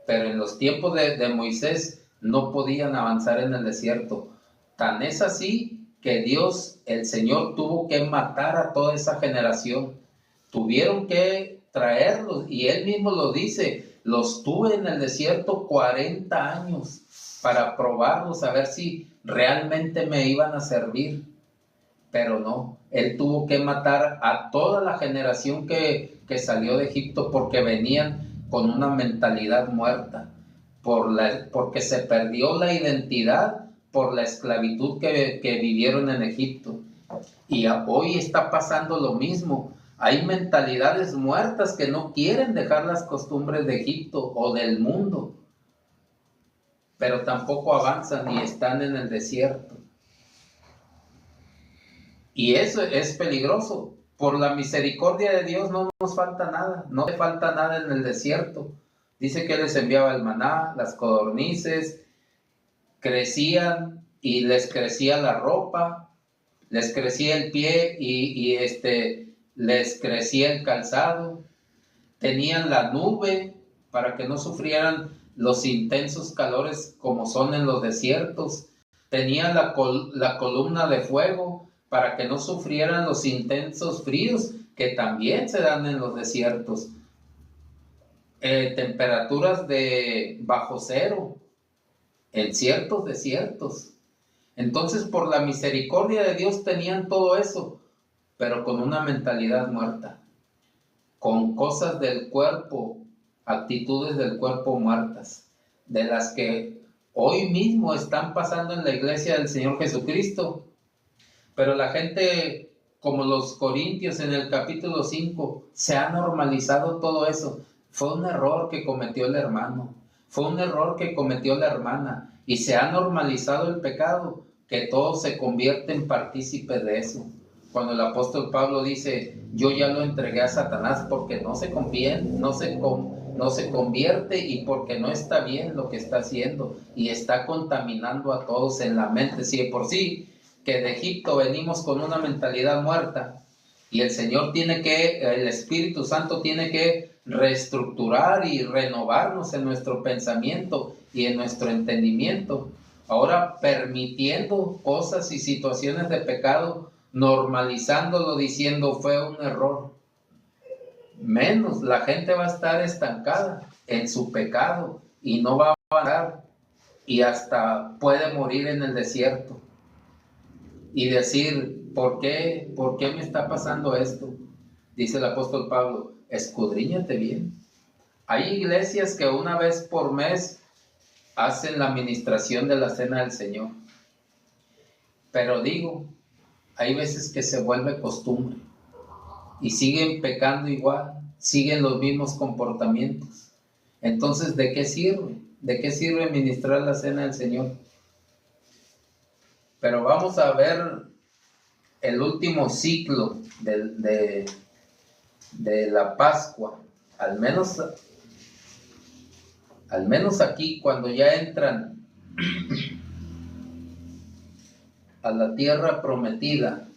Pero en los tiempos de Moisés no podían avanzar en el desierto. Tan es así que Dios, el Señor, tuvo que matar a toda esa generación. Tuvieron que traerlos, y él mismo lo dice, los tuve en el desierto 40 años para probarlos, a ver si realmente me iban a servir. Pero no, él tuvo que matar a toda la generación que salió de Egipto porque venían con una mentalidad muerta, porque se perdió la identidad por la esclavitud que vivieron en Egipto. Y hoy está pasando lo mismo. Hay mentalidades muertas que no quieren dejar las costumbres de Egipto o del mundo, pero tampoco avanzan y están en el desierto. Y eso es peligroso. Por la misericordia de Dios no nos falta nada, no le falta nada en el desierto. Dice que les enviaba el maná, las codornices, crecían y les crecía la ropa, les crecía el pie y les crecía el calzado. Tenían la nube para que no sufrieran los intensos calores como son en los desiertos. Tenían la columna de fuego para que no sufrieran los intensos fríos que también se dan en los desiertos. temperaturas de bajo cero en ciertos desiertos. Entonces, por la misericordia de Dios tenían todo eso, pero con una mentalidad muerta, con cosas del cuerpo, actitudes del cuerpo muertas, de las que hoy mismo están pasando en la iglesia del Señor Jesucristo. Pero la gente, como los corintios en el capítulo 5, se ha normalizado todo eso. Fue un error que cometió el hermano, fue un error que cometió la hermana, y se ha normalizado el pecado, que todos se convierten partícipes de eso. Cuando el apóstol Pablo dice, yo ya lo entregué a Satanás porque no se convierte y porque no está bien lo que está haciendo y está contaminando a todos en la mente. Si de por sí que de Egipto venimos con una mentalidad muerta y el Espíritu Santo tiene que reestructurar y renovarnos en nuestro pensamiento y en nuestro entendimiento. Ahora permitiendo cosas y situaciones de pecado, normalizándolo, diciendo fue un error. Menos la gente va a estar estancada en su pecado y no va a avanzar y hasta puede morir en el desierto y decir, ¿por qué me está pasando esto? Dice el apóstol Pablo, escudriñate bien. Hay iglesias que una vez por mes hacen la administración de la cena del Señor, pero digo, hay veces que se vuelve costumbre y siguen pecando igual, siguen los mismos comportamientos. Entonces, ¿de qué sirve? ¿De qué sirve ministrar la cena del Señor? Pero vamos a ver el último ciclo de la Pascua, al menos aquí, cuando ya entran a la tierra prometida.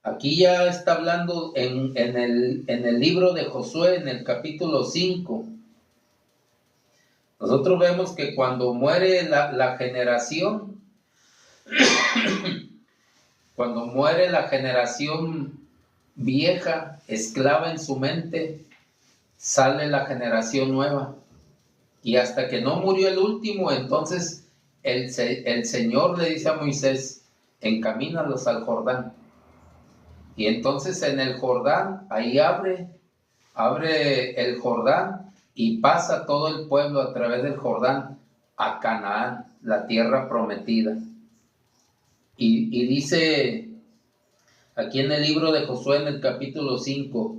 Aquí ya está hablando en el libro de Josué, en el capítulo 5. Nosotros vemos que cuando muere la generación, cuando muere la generación vieja, esclava en su mente, sale la generación nueva. Y hasta que no murió el último, entonces el Señor le dice a Moisés, encamínalos al Jordán. Y entonces en el Jordán, ahí abre el Jordán y pasa todo el pueblo a través del Jordán a Canaán, la tierra prometida. Y dice aquí en el libro de Josué, en el capítulo 5,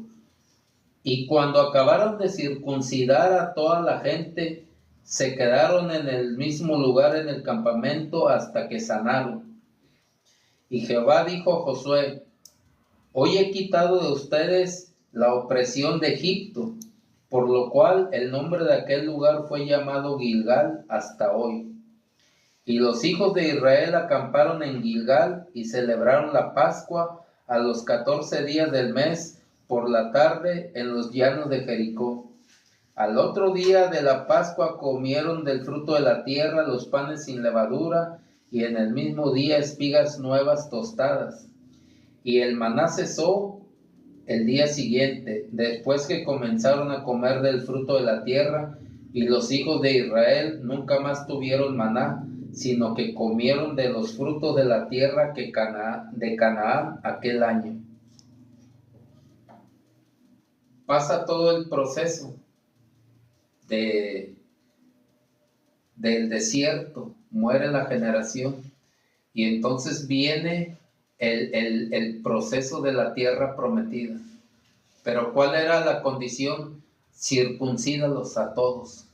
y cuando acabaron de circuncidar a toda la gente, se quedaron en el mismo lugar en el campamento hasta que sanaron. Y Jehová dijo a Josué, hoy he quitado de ustedes la opresión de Egipto, por lo cual el nombre de aquel lugar fue llamado Gilgal hasta hoy. Y los hijos de Israel acamparon en Gilgal y celebraron la Pascua a los 14 días del mes por la tarde en los llanos de Jericó. Al otro día de la Pascua comieron del fruto de la tierra los panes sin levadura y en el mismo día espigas nuevas tostadas. Y el maná cesó el día siguiente, después que comenzaron a comer del fruto de la tierra, y los hijos de Israel nunca más tuvieron maná, sino que comieron de los frutos de la tierra de Canaán aquel año. Pasa todo el proceso del desierto, muere la generación, y entonces viene el proceso de la tierra prometida. Pero ¿cuál era la condición? Circuncídalos a todos.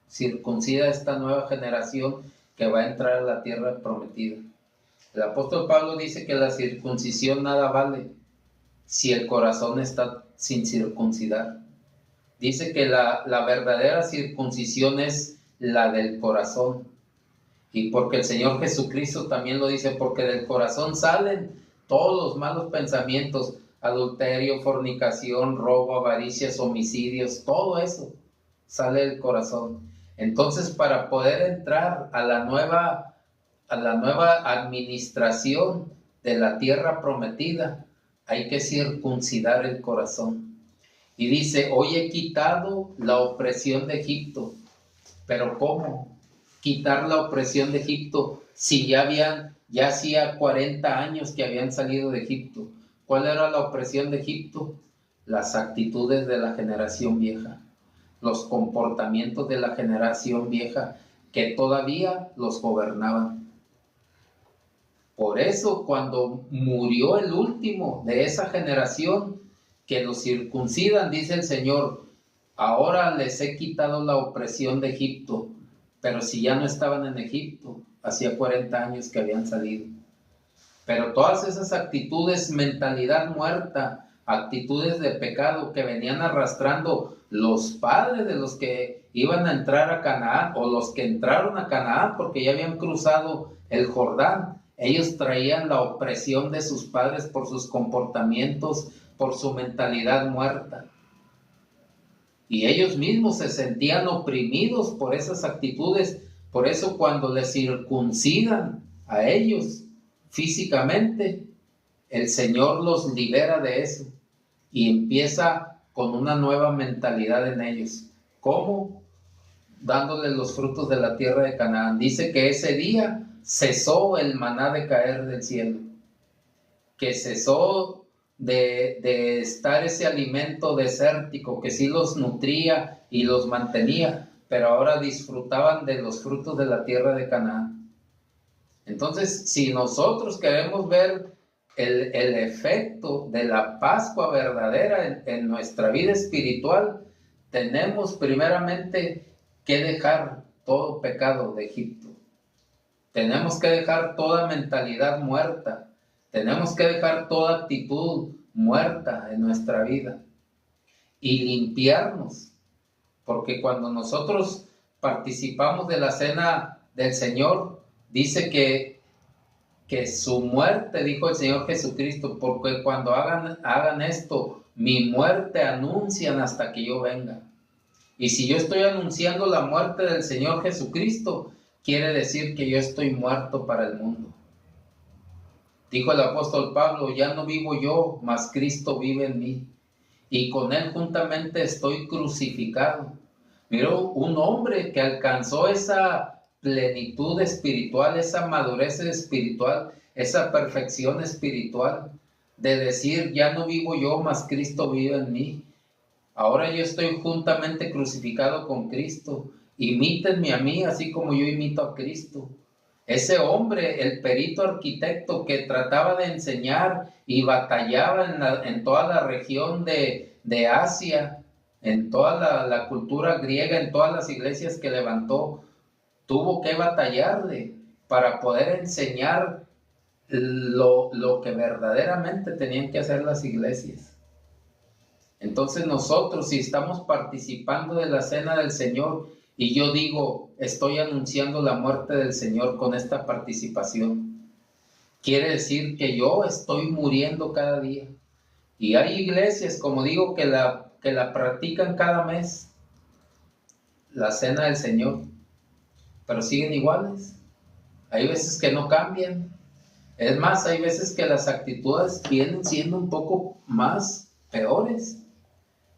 Circuncida a esta nueva generación que va a entrar a la tierra prometida. El apóstol Pablo dice que la circuncisión nada vale si el corazón está sin circuncidar. Dice que la verdadera circuncisión es la del corazón. Y porque el Señor Jesucristo también lo dice, porque del corazón salen todos los malos pensamientos, adulterio, fornicación, robo, avaricias, homicidios, todo eso sale del corazón. Entonces, para poder entrar a la nueva administración de la tierra prometida, hay que circuncidar el corazón. Y dice, hoy he quitado la opresión de Egipto. Pero ¿cómo quitar la opresión de Egipto si ya hacía 40 años que habían salido de Egipto? ¿Cuál era la opresión de Egipto? Las actitudes de la generación vieja, los comportamientos de la generación vieja que todavía los gobernaban. Por eso, cuando murió el último de esa generación, que los circuncidan, dice el Señor, ahora les he quitado la opresión de Egipto, pero si ya no estaban en Egipto, hacía 40 años que habían salido. Pero todas esas actitudes, mentalidad muerta, actitudes de pecado que venían arrastrando los padres de los que iban a entrar a Canaán, o los que entraron a Canaán porque ya habían cruzado el Jordán, ellos traían la opresión de sus padres por sus comportamientos, por su mentalidad muerta. Y ellos mismos se sentían oprimidos por esas actitudes. Por eso cuando les circuncidan a ellos físicamente, el Señor los libera de eso y empieza con una nueva mentalidad en ellos. ¿Cómo? Dándoles los frutos de la tierra de Canaán. Dice que ese día cesó el maná de caer del cielo, que cesó de estar ese alimento desértico que sí los nutría y los mantenía, pero ahora disfrutaban de los frutos de la tierra de Canaán. Entonces, si nosotros queremos ver el efecto de la Pascua verdadera en nuestra vida espiritual, tenemos primeramente que dejar todo pecado de Egipto. Tenemos que dejar toda mentalidad muerta. Tenemos que dejar toda actitud muerta en nuestra vida y limpiarnos, porque cuando nosotros participamos de la cena del Señor, dice que su muerte, dijo el Señor Jesucristo, porque cuando hagan esto, mi muerte anuncian hasta que yo venga. Y si yo estoy anunciando la muerte del Señor Jesucristo, quiere decir que yo estoy muerto para el mundo. Dijo el apóstol Pablo, ya no vivo yo, mas Cristo vive en mí, y con él juntamente estoy crucificado. Mira, un hombre que alcanzó esa plenitud espiritual, esa madurez espiritual, esa perfección espiritual, de decir, ya no vivo yo, mas Cristo vive en mí. Ahora yo estoy juntamente crucificado con Cristo. Imítenme a mí, así como yo imito a Cristo. Ese hombre, el perito arquitecto que trataba de enseñar y batallaba en toda la región de Asia, en toda la cultura griega, en todas las iglesias que levantó, tuvo que batallarle para poder enseñar lo que verdaderamente tenían que hacer las iglesias. Entonces nosotros, si estamos participando de la cena del Señor, y yo digo, estoy anunciando la muerte del Señor con esta participación, quiere decir que yo estoy muriendo cada día. Y hay iglesias, como digo, que la practican cada mes, la cena del Señor, pero siguen iguales. Hay veces que no cambian. Es más, hay veces que las actitudes vienen siendo un poco más peores.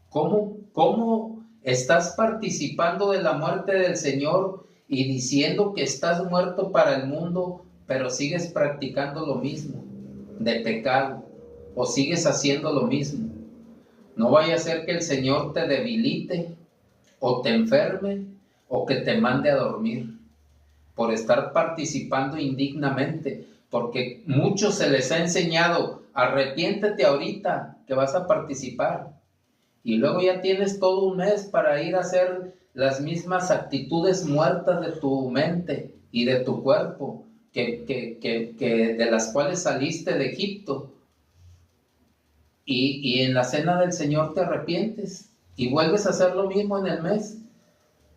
¿Cómo estás participando de la muerte del Señor y diciendo que estás muerto para el mundo, pero sigues practicando lo mismo de pecado, o sigues haciendo lo mismo? No vaya a ser que el Señor te debilite o te enferme o que te mande a dormir por estar participando indignamente, porque muchos se les ha enseñado, arrepiéntete ahorita que vas a participar, y luego ya tienes todo un mes para ir a hacer las mismas actitudes muertas de tu mente y de tu cuerpo, que de las cuales saliste de Egipto. Y en la cena del Señor te arrepientes y vuelves a hacer lo mismo en el mes.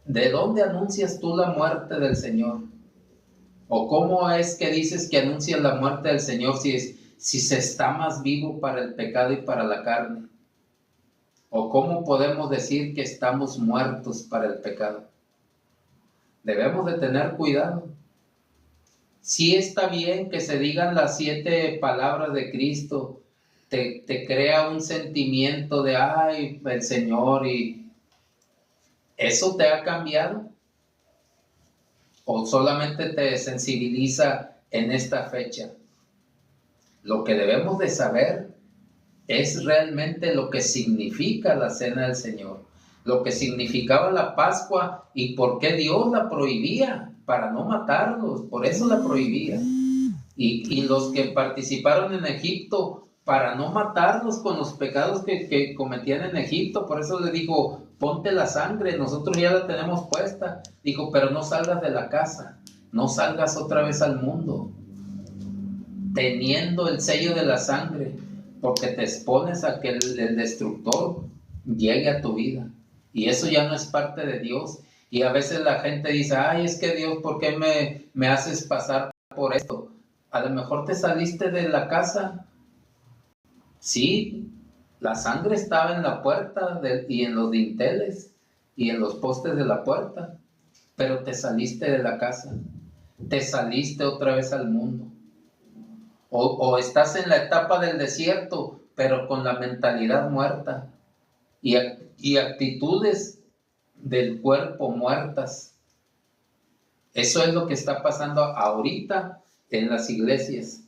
¿De dónde anuncias tú la muerte del Señor? ¿O cómo es que dices que anuncias la muerte del Señor si se está más vivo para el pecado y para la carne? ¿O cómo podemos decir que estamos muertos para el pecado? Debemos de tener cuidado. Sí está bien que se digan las 7 palabras de Cristo: te crea un sentimiento de, ay, el Señor, y ¿eso te ha cambiado? ¿O solamente te sensibiliza en esta fecha? Lo que debemos de saber es realmente lo que significa la Cena del Señor, lo que significaba la Pascua y por qué Dios la prohibía, para no matarlos, por eso la prohibía. Y los que participaron en Egipto, para no matarlos con los pecados que cometían en Egipto, por eso le dijo, ponte la sangre, nosotros ya la tenemos puesta. Dijo, pero no salgas de la casa, no salgas otra vez al mundo, teniendo el sello de la sangre, porque te expones a que el destructor llegue a tu vida. Y eso ya no es parte de Dios. Y a veces la gente dice, ay, es que Dios, ¿por qué me haces pasar por esto? A lo mejor te saliste de la casa. Sí, la sangre estaba en la puerta y en los dinteles y en los postes de la puerta, pero te saliste de la casa, te saliste otra vez al mundo. O estás en la etapa del desierto, pero con la mentalidad muerta y actitudes del cuerpo muertas. Eso es lo que está pasando ahorita en las iglesias.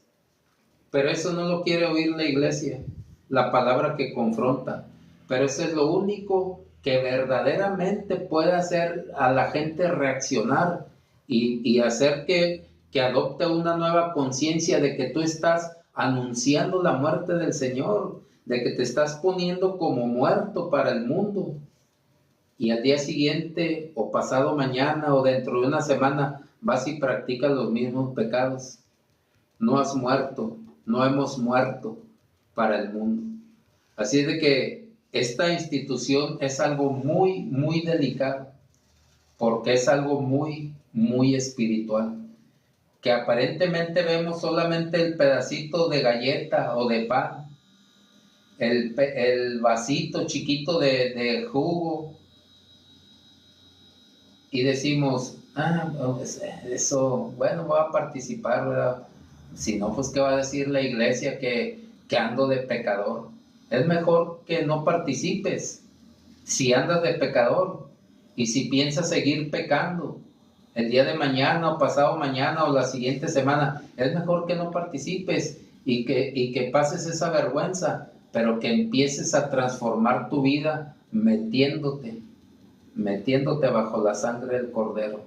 Pero eso no lo quiere oír la iglesia, la palabra que confronta. Pero eso es lo único que verdaderamente puede hacer a la gente reaccionar y hacer que adopte una nueva conciencia de que tú estás anunciando la muerte del Señor, de que te estás poniendo como muerto para el mundo. Y al día siguiente, o pasado mañana, o dentro de una semana, vas y practicas los mismos pecados. No has muerto, no hemos muerto para el mundo. Así es de que esta institución es algo muy, muy delicado, porque es algo muy, muy espiritual, que aparentemente vemos solamente el pedacito de galleta o de pan, el vasito chiquito de jugo, y decimos, pues eso, bueno, voy a participar, ¿verdad? Si no, pues ¿qué va a decir la iglesia que ando de pecador? Es mejor que no participes si andas de pecador y si piensas seguir pecando el día de mañana o pasado mañana o la siguiente semana, es mejor que no participes y que pases esa vergüenza, pero que empieces a transformar tu vida metiéndote bajo la sangre del Cordero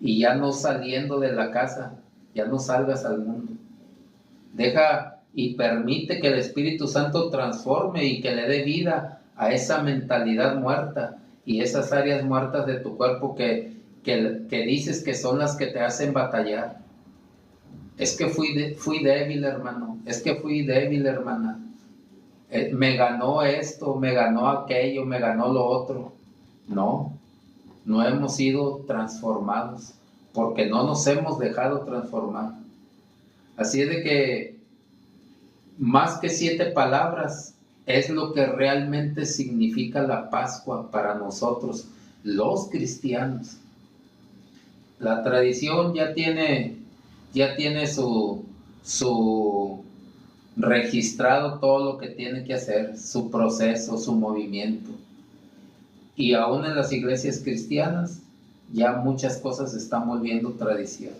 y ya no saliendo de la casa, ya no salgas al mundo. Deja y permite que el Espíritu Santo transforme y que le dé vida a esa mentalidad muerta y esas áreas muertas de tu cuerpo que dices que son las que te hacen batallar. Es que fui débil, hermano. Es que fui débil, hermana. Me ganó esto, me ganó aquello, me ganó lo otro. No hemos sido transformados porque no nos hemos dejado transformar. Así es de que más que 7 palabras es lo que realmente significa la Pascua para nosotros, los cristianos. La tradición ya tiene su registrado todo lo que tiene que hacer, su proceso, su movimiento. Y aún en las iglesias cristianas ya muchas cosas se están volviendo tradición.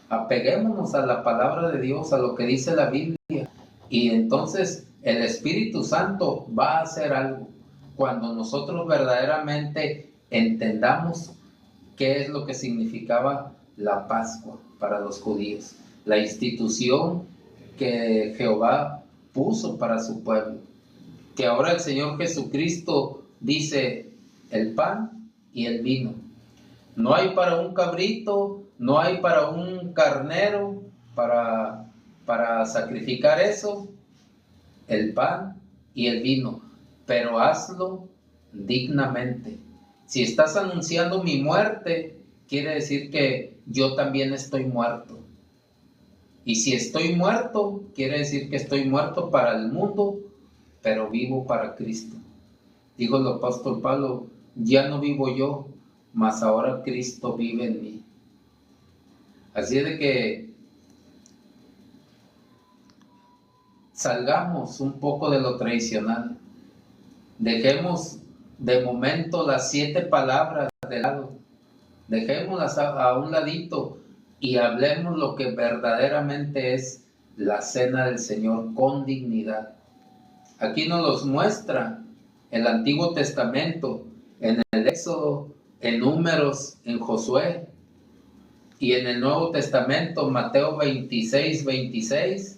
Apeguémonos a la palabra de Dios, a lo que dice la Biblia, y entonces el Espíritu Santo va a hacer algo cuando nosotros verdaderamente entendamos qué es lo que significaba la Pascua para los judíos, la institución que Jehová puso para su pueblo, que ahora el Señor Jesucristo dice el pan y el vino. No hay para un cabrito, no hay para un carnero, para sacrificar eso, el pan y el vino, pero hazlo dignamente. Si estás anunciando mi muerte, quiere decir que yo también estoy muerto. Y si estoy muerto, quiere decir que estoy muerto para el mundo, pero vivo para Cristo. Dijo el apóstol Pablo, ya no vivo yo, mas ahora Cristo vive en mí. Así es de que salgamos un poco de lo tradicional. Dejemos de momento las 7 palabras de lado. Dejémoslas a un ladito y hablemos lo que verdaderamente es la cena del Señor con dignidad. Aquí nos los muestra el Antiguo Testamento, en el Éxodo, en Números, en Josué, y en el Nuevo Testamento, Mateo 26, 26,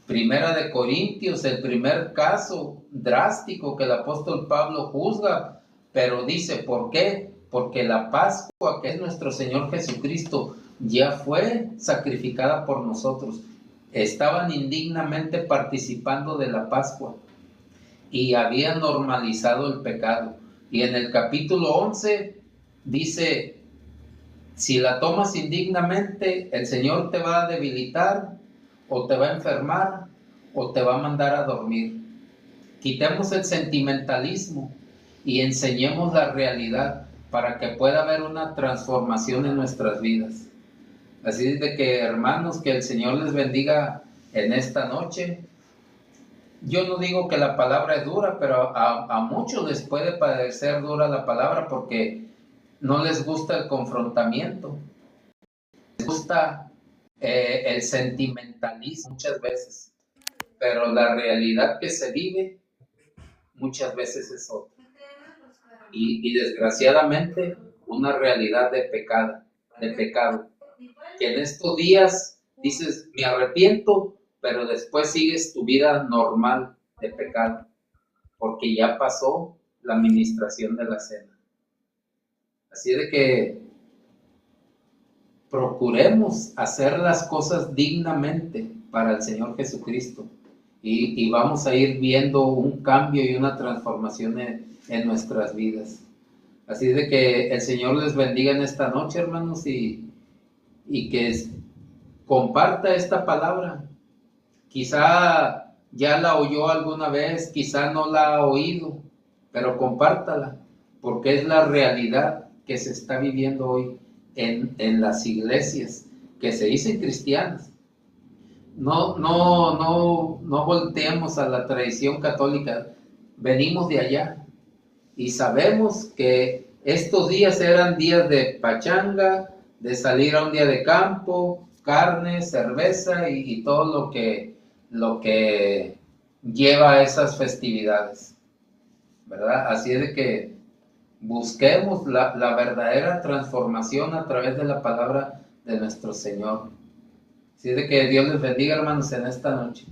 Primera de Corintios, el primer caso drástico que el apóstol Pablo juzga, pero dice, ¿por qué? Porque la Pascua, que es nuestro Señor Jesucristo, ya fue sacrificada por nosotros. Estaban indignamente participando de la Pascua y habían normalizado el pecado. Y en el capítulo 11 dice, si la tomas indignamente, el Señor te va a debilitar, o te va a enfermar, o te va a mandar a dormir. Quitemos el sentimentalismo y enseñemos la realidad para que pueda haber una transformación en nuestras vidas. Así de que, hermanos, que el Señor les bendiga en esta noche. Yo no digo que la palabra es dura, pero a muchos les puede parecer dura la palabra porque no les gusta el confrontamiento, les gusta el sentimentalismo muchas veces, pero la realidad que se vive muchas veces es otra. Y desgraciadamente una realidad de pecado, que en estos días dices, me arrepiento, pero después sigues tu vida normal de pecado, porque ya pasó la administración de la cena. Así de que procuremos hacer las cosas dignamente para el Señor Jesucristo y vamos a ir viendo un cambio y una transformación en nuestras vidas. Así de que el Señor les bendiga en esta noche, hermanos, y que comparta esta palabra. Quizá ya la oyó alguna vez, quizá no la ha oído, pero compártala, porque es la realidad que se está viviendo hoy en las iglesias que se dicen cristianas. No volteemos a la tradición católica, venimos de allá y sabemos que estos días eran días de pachanga, de salir a un día de campo, carne, cerveza y todo lo que lleva a esas festividades, ¿verdad? Así es de que busquemos la verdadera transformación a través de la palabra de nuestro Señor. Así es de que Dios les bendiga, hermanos, en esta noche.